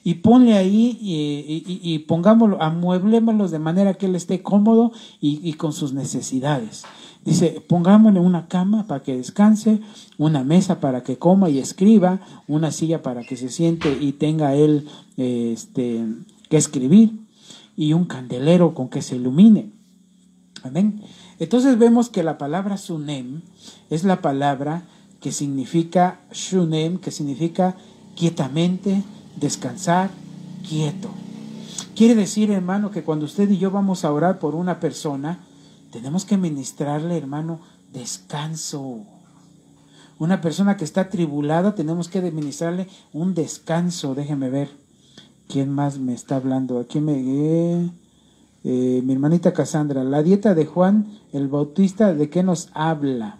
[SPEAKER 1] Y ponle ahí y pongámoslo, amueblémoslo de manera que él esté cómodo y con sus necesidades. Dice, pongámosle una cama para que descanse, una mesa para que coma y escriba, una silla para que se siente y tenga él que escribir, y un candelero con que se ilumine. Amén. Entonces vemos que la palabra Sunem es la palabra que significa Shunem, que significa quietamente, descansar, quieto. Quiere decir, hermano, que cuando usted y yo vamos a orar por una persona, tenemos que ministrarle, hermano, descanso. Una persona que está atribulada, tenemos que ministrarle un descanso. Déjeme ver quién más me está hablando. Aquí mi hermanita Cassandra. La dieta de Juan el Bautista, ¿de qué nos habla?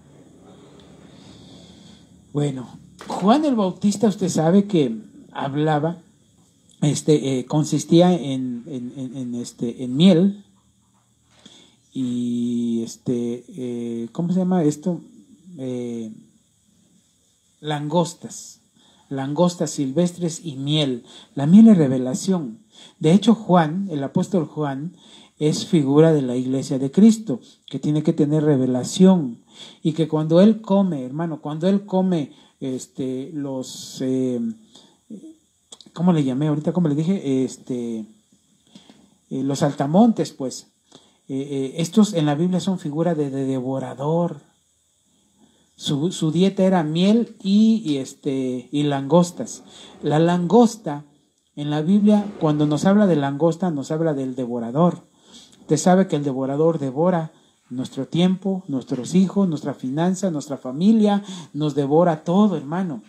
[SPEAKER 1] Bueno, Juan el Bautista, usted sabe que hablaba, consistía en miel y ¿cómo se llama esto? Langostas silvestres y miel. La miel es revelación. De hecho, Juan, el apóstol Juan, es figura de la iglesia de Cristo, que tiene que tener revelación, y que cuando él come, hermano, cuando él come ¿cómo le llamé ahorita? ¿Cómo le dije? Los saltamontes, pues, estos en la Biblia son figura de devorador. Su dieta era miel y langostas. La langosta, en la Biblia, cuando nos habla de langosta, nos habla del devorador. Usted sabe que el devorador devora nuestro tiempo, nuestros hijos, nuestra finanza, nuestra familia, nos devora todo, hermano.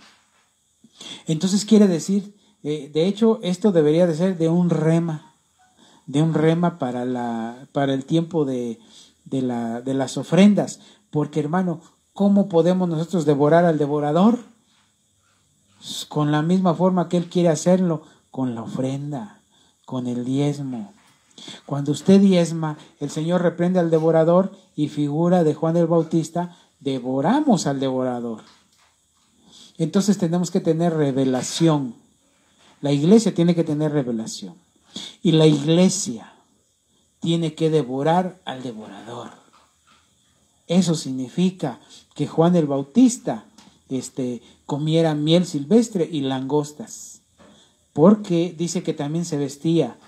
[SPEAKER 1] Entonces quiere decir, de hecho, esto debería de ser de un rema para el tiempo de las ofrendas, porque, hermano, ¿cómo podemos nosotros devorar al devorador? Con la misma forma que él quiere hacerlo, con la ofrenda, con el diezmo. Cuando usted diezma, el Señor reprende al devorador, y figura de Juan el Bautista, devoramos al devorador. Entonces tenemos que tener revelación. La iglesia tiene que tener revelación. Y la iglesia tiene que devorar al devorador. Eso significa que Juan el Bautista comiera miel silvestre y langostas, porque dice que también se vestía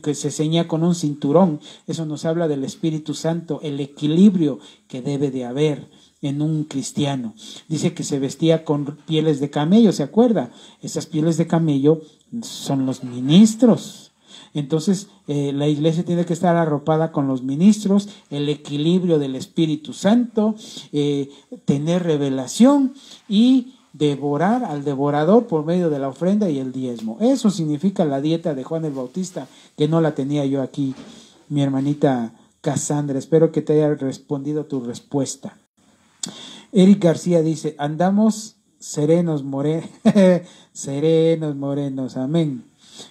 [SPEAKER 1] que se ceñía con un cinturón. Eso nos habla del Espíritu Santo, el equilibrio que debe de haber en un cristiano. Dice que se vestía con pieles de camello, ¿se acuerda? Esas pieles de camello son los ministros. Entonces la iglesia tiene que estar arropada con los ministros, el equilibrio del Espíritu Santo, tener revelación y devorar al devorador por medio de la ofrenda y el diezmo. Eso significa la dieta de Juan el Bautista, que no la tenía yo aquí, mi hermanita Cassandra. Espero que te haya respondido tu respuesta. Eric García dice, andamos serenos, serenos, morenos, amén.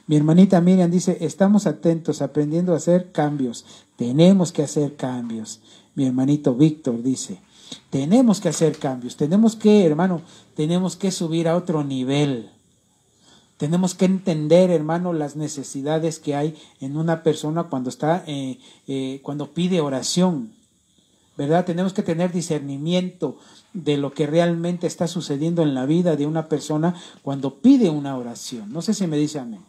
[SPEAKER 1] Mi hermanita Miriam dice, estamos atentos, aprendiendo a hacer cambios. Tenemos que hacer cambios. Mi hermanito Víctor dice, tenemos que hacer cambios. Tenemos que, hermano, tenemos que subir a otro nivel. Tenemos que entender, hermano, las necesidades que hay en una persona cuando cuando pide oración, ¿verdad? Tenemos que tener discernimiento de lo que realmente está sucediendo en la vida de una persona cuando pide una oración. No sé si me dice amén.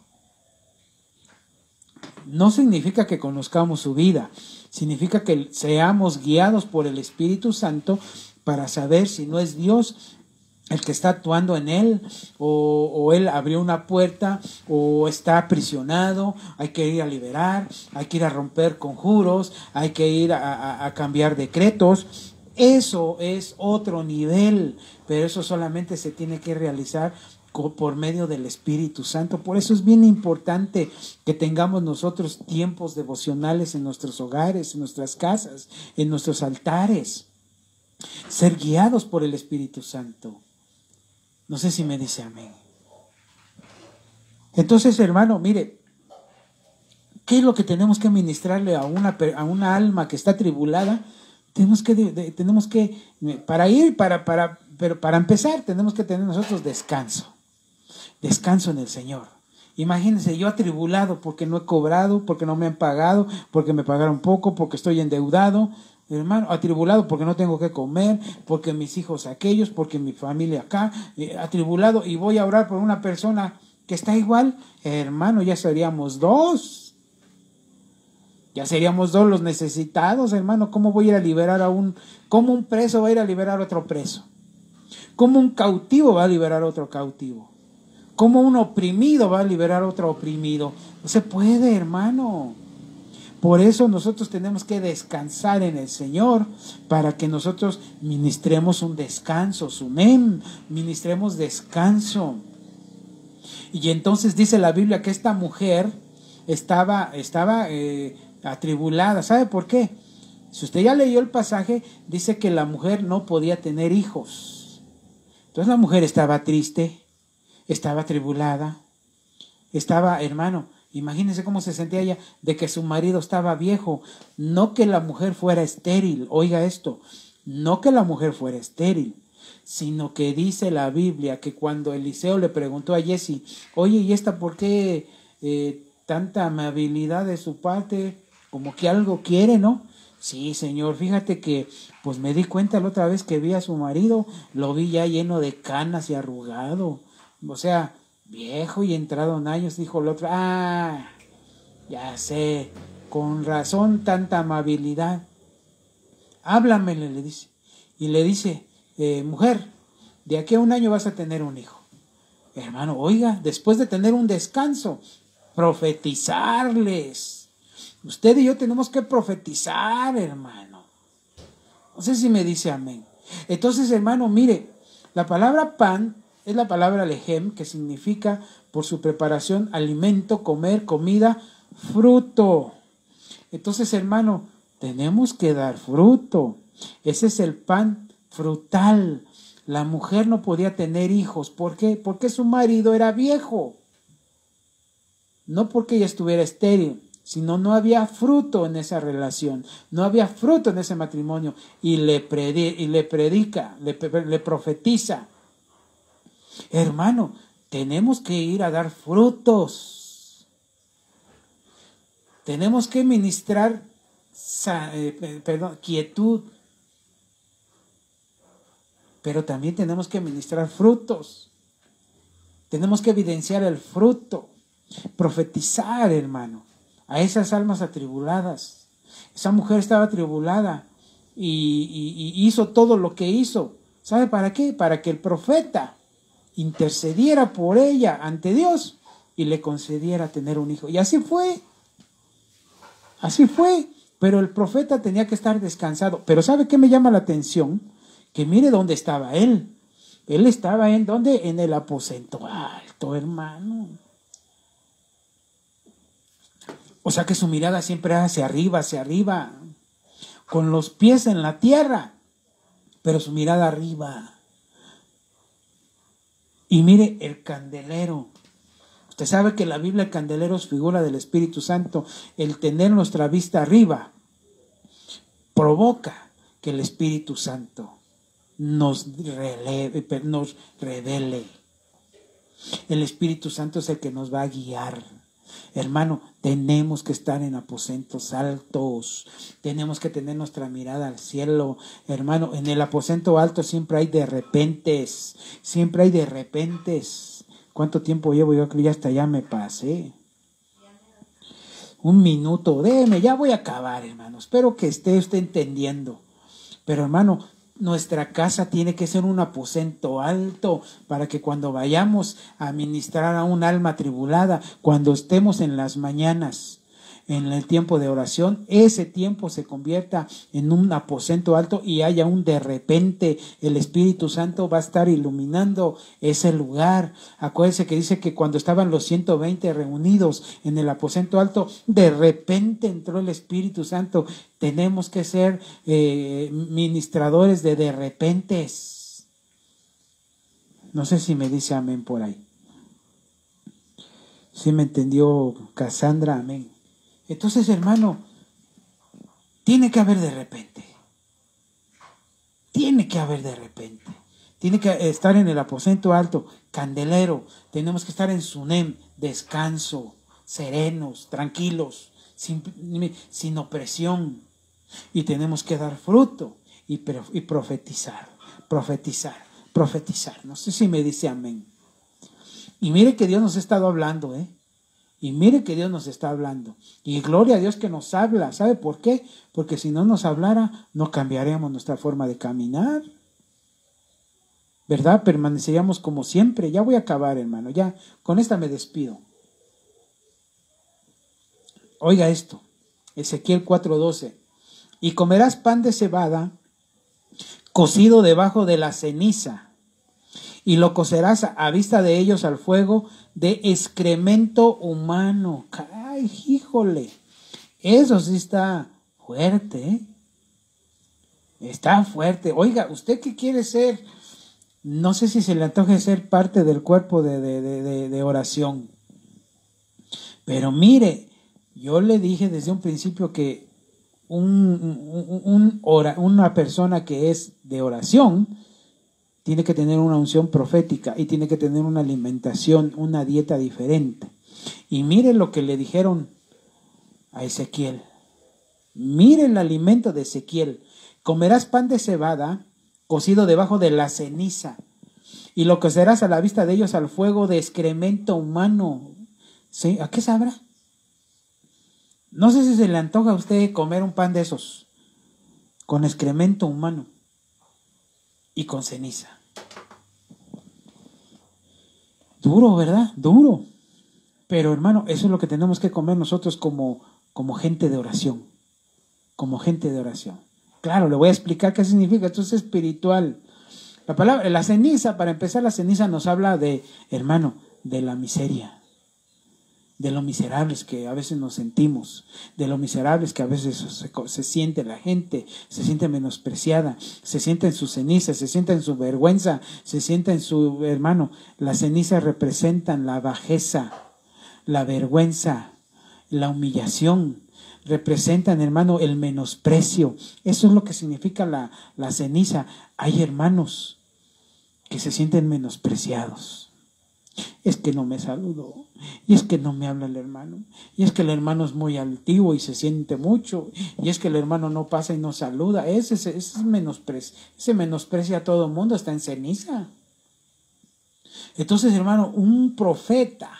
[SPEAKER 1] no significa que conozcamos su vida, significa que seamos guiados por el Espíritu Santo para saber si no es Dios el que está actuando en él, o él abrió una puerta, o está aprisionado. Hay que ir a liberar, hay que ir a romper conjuros, hay que ir a cambiar decretos. Eso es otro nivel, pero eso solamente se tiene que realizar por medio del Espíritu Santo. Por eso es bien importante que tengamos nosotros tiempos devocionales en nuestros hogares, en nuestras casas, en nuestros altares. Ser guiados por el Espíritu Santo. No sé si me dice amén. Entonces, hermano, mire, ¿qué es lo que tenemos que ministrarle a una alma que está atribulada? Tenemos que pero para empezar, tenemos que tener nosotros descanso en el Señor. Imagínense, yo atribulado porque no he cobrado, porque no me han pagado, porque me pagaron poco, porque estoy endeudado. Hermano, atribulado porque no tengo que comer, porque mis hijos aquellos, porque mi familia acá, atribulado, y voy a orar por una persona que está igual. Hermano, ya seríamos dos los necesitados, hermano. ¿Cómo voy a ir a liberar cómo un preso va a ir a liberar a otro preso? ¿Cómo un cautivo va a liberar a otro cautivo? ¿Cómo un oprimido va a liberar a otro oprimido? No se puede, hermano. Por eso nosotros tenemos que descansar en el Señor, para que nosotros ministremos un descanso, ministremos descanso. Y entonces dice la Biblia que esta mujer estaba atribulada. ¿Sabe por qué? Si usted ya leyó el pasaje, dice que la mujer no podía tener hijos. Entonces la mujer estaba triste, estaba atribulada, hermano, imagínense cómo se sentía ella de que su marido estaba viejo. No que la mujer fuera estéril, oiga esto, no que la mujer fuera estéril, sino que dice la Biblia que cuando Eliseo le preguntó a Jesse, oye, ¿y esta por qué tanta amabilidad de su parte? Como que algo quiere, ¿no? Sí, señor, fíjate que pues me di cuenta la otra vez que vi a su marido, lo vi ya lleno de canas y arrugado, o sea, viejo y entrado en años. Dijo el otro, ya sé, con razón tanta amabilidad. Háblamele, le dice. Y le dice, mujer, de aquí a un año vas a tener un hijo. Hermano, oiga, después de tener un descanso, profetizarles. Usted y yo tenemos que profetizar, hermano. No sé si me dice amén. Entonces, hermano, mire, la palabra pan es la palabra lejem, que significa por su preparación alimento, comer, comida, fruto. Entonces, hermano, tenemos que dar fruto. Ese es el pan frutal. La mujer no podía tener hijos. ¿Por qué? Porque su marido era viejo. No porque ella estuviera estéril, sino no había fruto en esa relación, no había fruto en ese matrimonio. Y le profetiza. Hermano, tenemos que ir a dar frutos. Tenemos que ministrar quietud. Pero también tenemos que ministrar frutos. Tenemos que evidenciar el fruto. Profetizar, hermano, a esas almas atribuladas. Esa mujer estaba atribulada y hizo todo lo que hizo. ¿Sabe para qué? Para que el profeta intercediera por ella ante Dios y le concediera tener un hijo. Y así fue. Pero el profeta tenía que estar descansado. Pero ¿sabe qué me llama la atención? Que mire dónde estaba él. Él estaba ¿dónde? En el aposento alto, hermano. O sea que su mirada siempre hacia arriba, con los pies en la tierra, pero su mirada arriba. Y mire el candelero. Usted sabe que la Biblia, el candelero es figura del Espíritu Santo. El tener nuestra vista arriba provoca que el Espíritu Santo nos revele. El Espíritu Santo es el que nos va a guiar. Hermano, tenemos que estar en aposentos altos. Tenemos que tener nuestra mirada al cielo. Hermano, en el aposento alto siempre hay de repentes. ¿Cuánto tiempo llevo? Yo creo que ya hasta ya me pasé. un minuto, déjeme, ya voy a acabar, hermano. Espero que esté usted entendiendo. Pero, hermano, nuestra casa tiene que ser un aposento alto para que cuando vayamos a ministrar a un alma atribulada, cuando estemos en las mañanas, en el tiempo de oración, ese tiempo se convierta en un aposento alto y haya un de repente. El Espíritu Santo va a estar iluminando ese lugar. Acuérdense que dice que cuando estaban los 120 reunidos en el aposento alto, de repente entró el Espíritu Santo. Tenemos que ser ministradores de repentes. No sé si me dice amén por ahí. ¿Sí me entendió Cassandra? Amén. Entonces, hermano, tiene que haber de repente. Tiene que haber de repente. Tiene que estar en el aposento alto, candelero. Tenemos que estar en Sunem, descanso, serenos, tranquilos, sin opresión. Y tenemos que dar fruto y profetizar. No sé si me dice amén. Y mire que Dios nos ha estado hablando, Y mire que Dios nos está hablando. Y gloria a Dios que nos habla. ¿Sabe por qué? Porque si no nos hablara, no cambiaríamos nuestra forma de caminar. ¿Verdad? Permaneceríamos como siempre. Ya voy a acabar, hermano. Ya, con esta me despido. Oiga esto. Ezequiel 4:12. Y comerás pan de cebada cocido debajo de la ceniza. Y lo cocerás a vista de ellos al fuego de excremento humano. ¡Ay, híjole! Eso sí está fuerte, Está fuerte. Oiga, ¿usted qué quiere ser? No sé si se le antoje ser parte del cuerpo de oración. Pero mire, yo le dije desde un principio que una persona que es de oración tiene que tener una unción profética y tiene que tener una alimentación, una dieta diferente. Y mire lo que le dijeron a Ezequiel. Mire el alimento de Ezequiel. Comerás pan de cebada cocido debajo de la ceniza y lo cocerás a la vista de ellos al fuego de excremento humano. ¿Sí? ¿A qué sabrá? No sé si se le antoja a usted comer un pan de esos con excremento humano y con ceniza. Duro, ¿verdad? Duro. Pero hermano, eso es lo que tenemos que comer nosotros como gente de oración. Como gente de oración. Claro, le voy a explicar qué significa. Esto es espiritual. La ceniza, para empezar, la ceniza nos habla de, hermano, de la miseria. De lo miserables que a veces nos sentimos, de lo miserables que a veces se siente la gente, se siente menospreciada, se siente en sus cenizas, se siente en su vergüenza, se siente en su, hermano, las cenizas representan la bajeza, la vergüenza, la humillación, representan, hermano, el menosprecio. Eso es lo que significa la ceniza. Hay hermanos que se sienten menospreciados. Es que no me saludó, y es que no me habla el hermano, y es que el hermano es muy altivo y se siente mucho, y es que el hermano no pasa y no saluda. Ese menosprecia a todo el mundo, está en ceniza. Entonces, hermano, un profeta,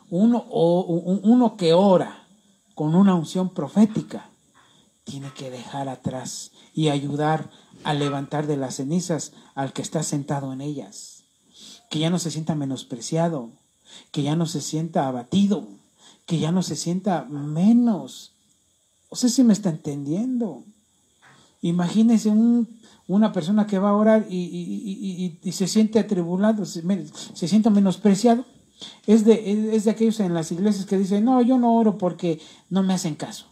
[SPEAKER 1] uno que ora con una unción profética, tiene que dejar atrás y ayudar a levantar de las cenizas al que está sentado en ellas. Que ya no se sienta menospreciado, que ya no se sienta abatido, que ya no se sienta menos. No sé si me está entendiendo. Imagínese una persona que va a orar y se siente atribulado, se siente menospreciado. Es de aquellos en las iglesias que dicen, no, yo no oro porque no me hacen caso.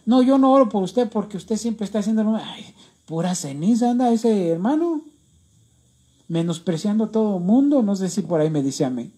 [SPEAKER 1] No, yo no oro por usted porque usted siempre está haciendo... Ay, pura ceniza anda ese hermano. Menospreciando a todo mundo. No sé si por ahí me dice amén.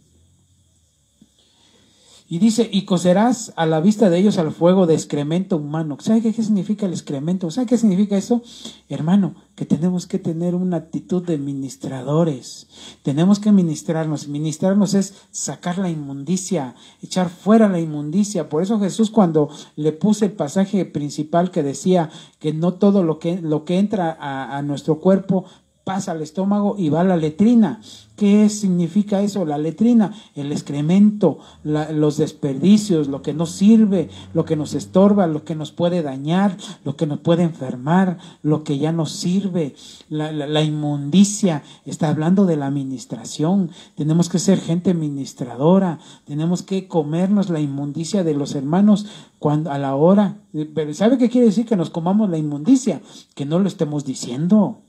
[SPEAKER 1] Y dice, y cocerás a la vista de ellos al fuego de excremento humano. ¿Sabe qué significa el excremento? ¿Sabe qué significa eso? Hermano, que tenemos que tener una actitud de ministradores. Tenemos que ministrarnos. Ministrarnos es sacar la inmundicia, echar fuera la inmundicia. Por eso Jesús, cuando le puse el pasaje principal que decía que no todo lo que entra a nuestro cuerpo pasa al estómago y va a la letrina. ¿Qué significa eso? La letrina, el excremento, los desperdicios, lo que no sirve, lo que nos estorba, lo que nos puede dañar, lo que nos puede enfermar, lo que ya no sirve, la inmundicia. Está hablando de la administración. Tenemos que ser gente administradora, tenemos que comernos la inmundicia de los hermanos cuando a la hora. Pero ¿sabe qué quiere decir que nos comamos la inmundicia? Que no lo estemos diciendo.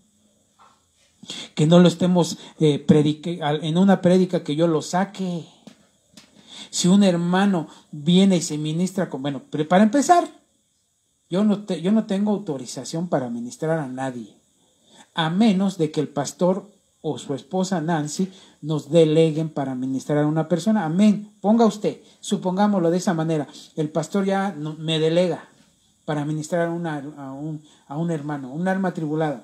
[SPEAKER 1] Que no lo estemos en una prédica que yo lo saque. Si un hermano viene y se ministra con, bueno, pero para empezar, yo no tengo autorización para ministrar a nadie, a menos de que el pastor o su esposa Nancy nos deleguen para ministrar a una persona. Amén. Ponga usted, supongámoslo de esa manera, el pastor ya me delega para ministrar a un hermano, un alma atribulada.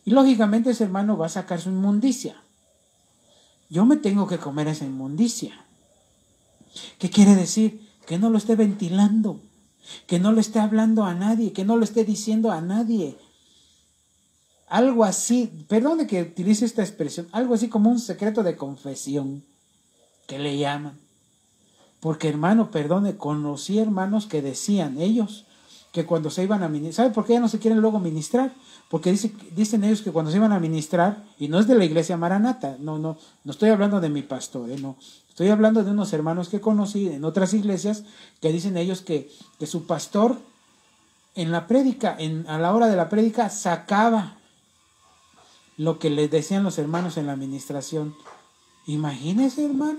[SPEAKER 1] Y lógicamente ese hermano va a sacar su inmundicia. Yo me tengo que comer esa inmundicia. ¿Qué quiere decir? Que no lo esté ventilando, que no lo esté hablando a nadie, que no lo esté diciendo a nadie. Algo así, perdone que utilice esta expresión, algo así como un secreto de confesión, que le llaman. Porque hermano, perdone, conocí hermanos que decían ellos que cuando se iban a ministrar, ¿sabe por qué ya no se quieren luego ministrar? Porque dicen ellos que cuando se iban a ministrar, y no es de la iglesia Maranata, no estoy hablando de mi pastor, no, estoy hablando de unos hermanos que conocí en otras iglesias, que dicen ellos que su pastor en la prédica, a la hora de la prédica, sacaba lo que les decían los hermanos en la administración. Imagínese, hermano.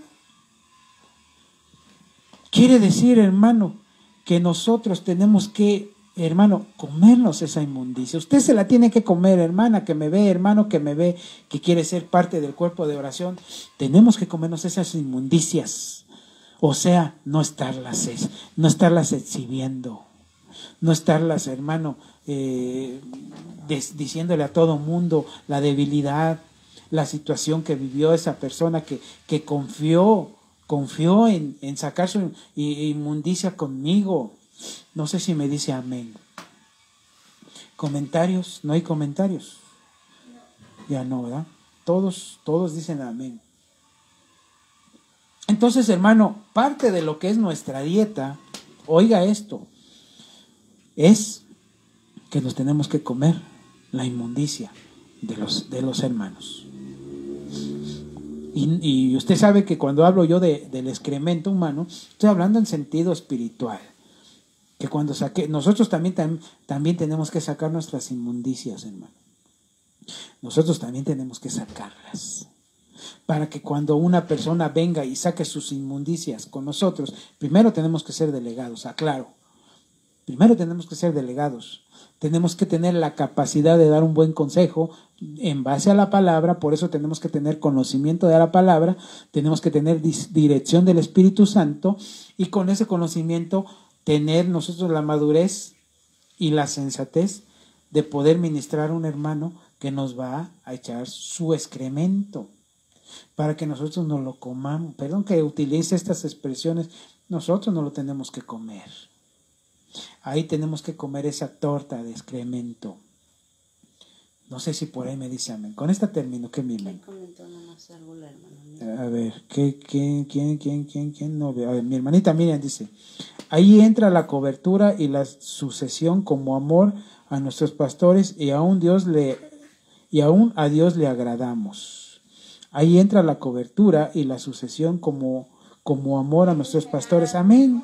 [SPEAKER 1] Quiere decir, hermano, que nosotros tenemos que, hermano, comernos esa inmundicia. Usted se la tiene que comer, hermana, que me ve, hermano, que me ve, que quiere ser parte del cuerpo de oración. Tenemos que comernos esas inmundicias. O sea, no estarlas exhibiendo. No estarlas, hermano, diciéndole a todo mundo la debilidad, la situación que vivió esa persona que confió en sacar su inmundicia conmigo. No sé si me dice amén. ¿Comentarios? ¿No hay comentarios? Ya no, ¿verdad? Todos dicen amén. Entonces, hermano, parte de lo que es nuestra dieta, oiga esto, es que nos tenemos que comer la inmundicia de los hermanos. Y usted sabe que cuando hablo yo del excremento humano, estoy hablando en sentido espiritual. Que cuando nosotros también tenemos que sacar nuestras inmundicias, hermano. Nosotros también tenemos que sacarlas. Para que cuando una persona venga y saque sus inmundicias con nosotros, primero tenemos que ser delegados, aclaro. Primero tenemos que ser delegados. Tenemos que tener la capacidad de dar un buen consejo en base a la palabra, por eso tenemos que tener conocimiento de la palabra, tenemos que tener dirección del Espíritu Santo y con ese conocimiento tener nosotros la madurez y la sensatez de poder ministrar a un hermano que nos va a echar su excremento para que nosotros nos lo comamos. Perdón que utilice estas expresiones, nosotros no lo tenemos que comer. Ahí tenemos que comer esa torta de excremento. No sé si por ahí me dice amén. Con esta termino. ¿Qué me comentó nomás algo la hermana? A ver, ¿quién no ve? A ver, mi hermanita Miriam dice, ahí entra la cobertura y la sucesión como amor a nuestros pastores y aún a Dios le agradamos. Ahí entra la cobertura y la sucesión como amor a nuestros pastores. Amén.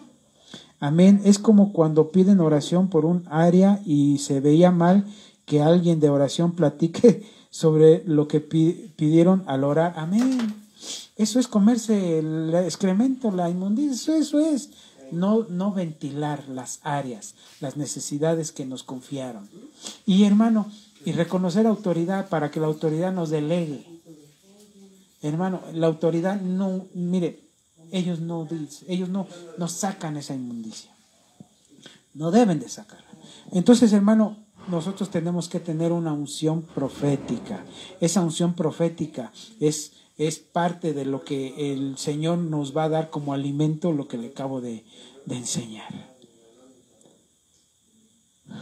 [SPEAKER 1] Amén. Es como cuando piden oración por un área y se veía mal que alguien de oración platique sobre lo que pidieron al orar. Amén. Eso es comerse el excremento, la inmundicia. Eso es. No ventilar las áreas, las necesidades que nos confiaron. Y hermano, y reconocer autoridad para que la autoridad nos delegue. Hermano, la autoridad no, mire, ellos no sacan esa inmundicia. No deben de sacarla. Entonces, hermano, nosotros tenemos que tener una unción profética. Esa unción profética es parte de lo que el Señor nos va a dar como alimento, lo que le acabo de enseñar.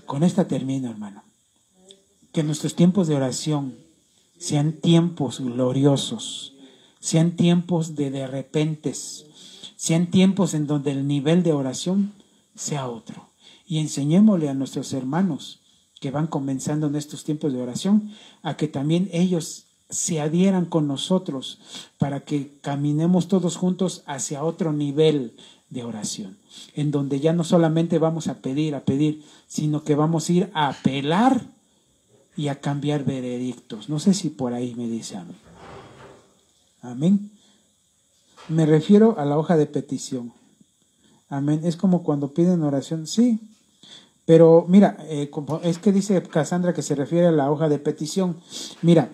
[SPEAKER 1] Con esta termino, hermano. Que nuestros tiempos de oración sean tiempos gloriosos, sean tiempos de repentes, sean tiempos en donde el nivel de oración sea otro. Y enseñémosle a nuestros hermanos que van comenzando en estos tiempos de oración a que también ellos se adhieran con nosotros para que caminemos todos juntos hacia otro nivel de oración, en donde ya no solamente vamos a pedir, sino que vamos a ir a apelar y a cambiar veredictos. No sé si por ahí me dice amén. Amén. Me refiero a la hoja de petición. Amén. Es como cuando piden oración, sí. Pero mira, es que dice Cassandra que se refiere a la hoja de petición. Mira,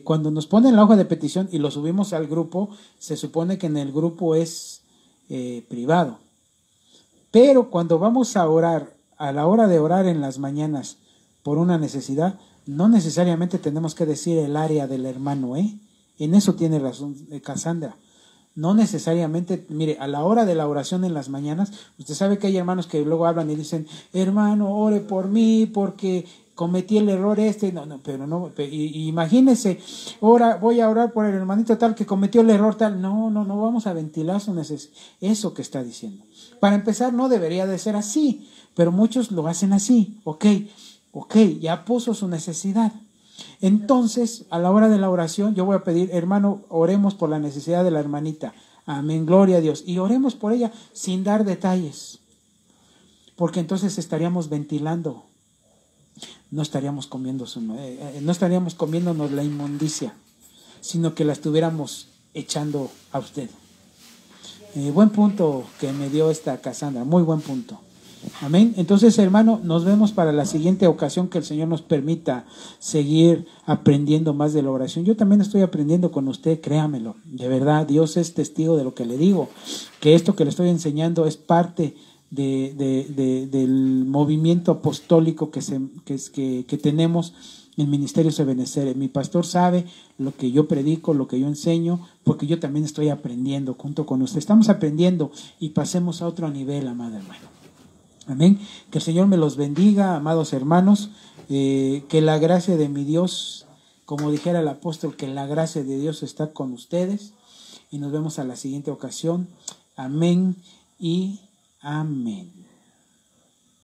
[SPEAKER 1] cuando nos ponen la hoja de petición y lo subimos al grupo, se supone que en el grupo es privado. Pero cuando vamos a orar, a la hora de orar en las mañanas por una necesidad, no necesariamente tenemos que decir el área del hermano, En eso tiene razón Cassandra. No necesariamente, mire, a la hora de la oración en las mañanas, usted sabe que hay hermanos que luego hablan y dicen, hermano, ore por mí porque cometí el error pero no, imagínese, ahora voy a orar por el hermanito tal que cometió el error tal. No vamos a ventilar eso que está diciendo. Para empezar, no debería de ser así, pero muchos lo hacen así. Ok, ya puso su necesidad. Entonces, a la hora de la oración, yo voy a pedir, hermano, oremos por la necesidad de la hermanita. Amén, gloria a Dios. Y oremos por ella sin dar detalles, porque entonces estaríamos ventilando. No estaríamos comiéndonos la inmundicia, sino que la estuviéramos echando a usted. Buen punto que me dio esta Cassandra, muy buen punto. Amén. Entonces, hermano, nos vemos para la siguiente ocasión que el Señor nos permita seguir aprendiendo más de la oración. Yo también estoy aprendiendo con usted, créamelo. De verdad, Dios es testigo de lo que le digo, que esto que le estoy enseñando es parte del movimiento apostólico que tenemos en Ministerio Ebenecer. Mi pastor sabe lo que yo predico, lo que yo enseño, porque yo también estoy aprendiendo junto con usted. Estamos aprendiendo y pasemos a otro nivel, amado hermano. Amén. Que el Señor me los bendiga, amados hermanos. Que la gracia de mi Dios, como dijera el apóstol, que la gracia de Dios está con ustedes. Y nos vemos a la siguiente ocasión. Amén y amén.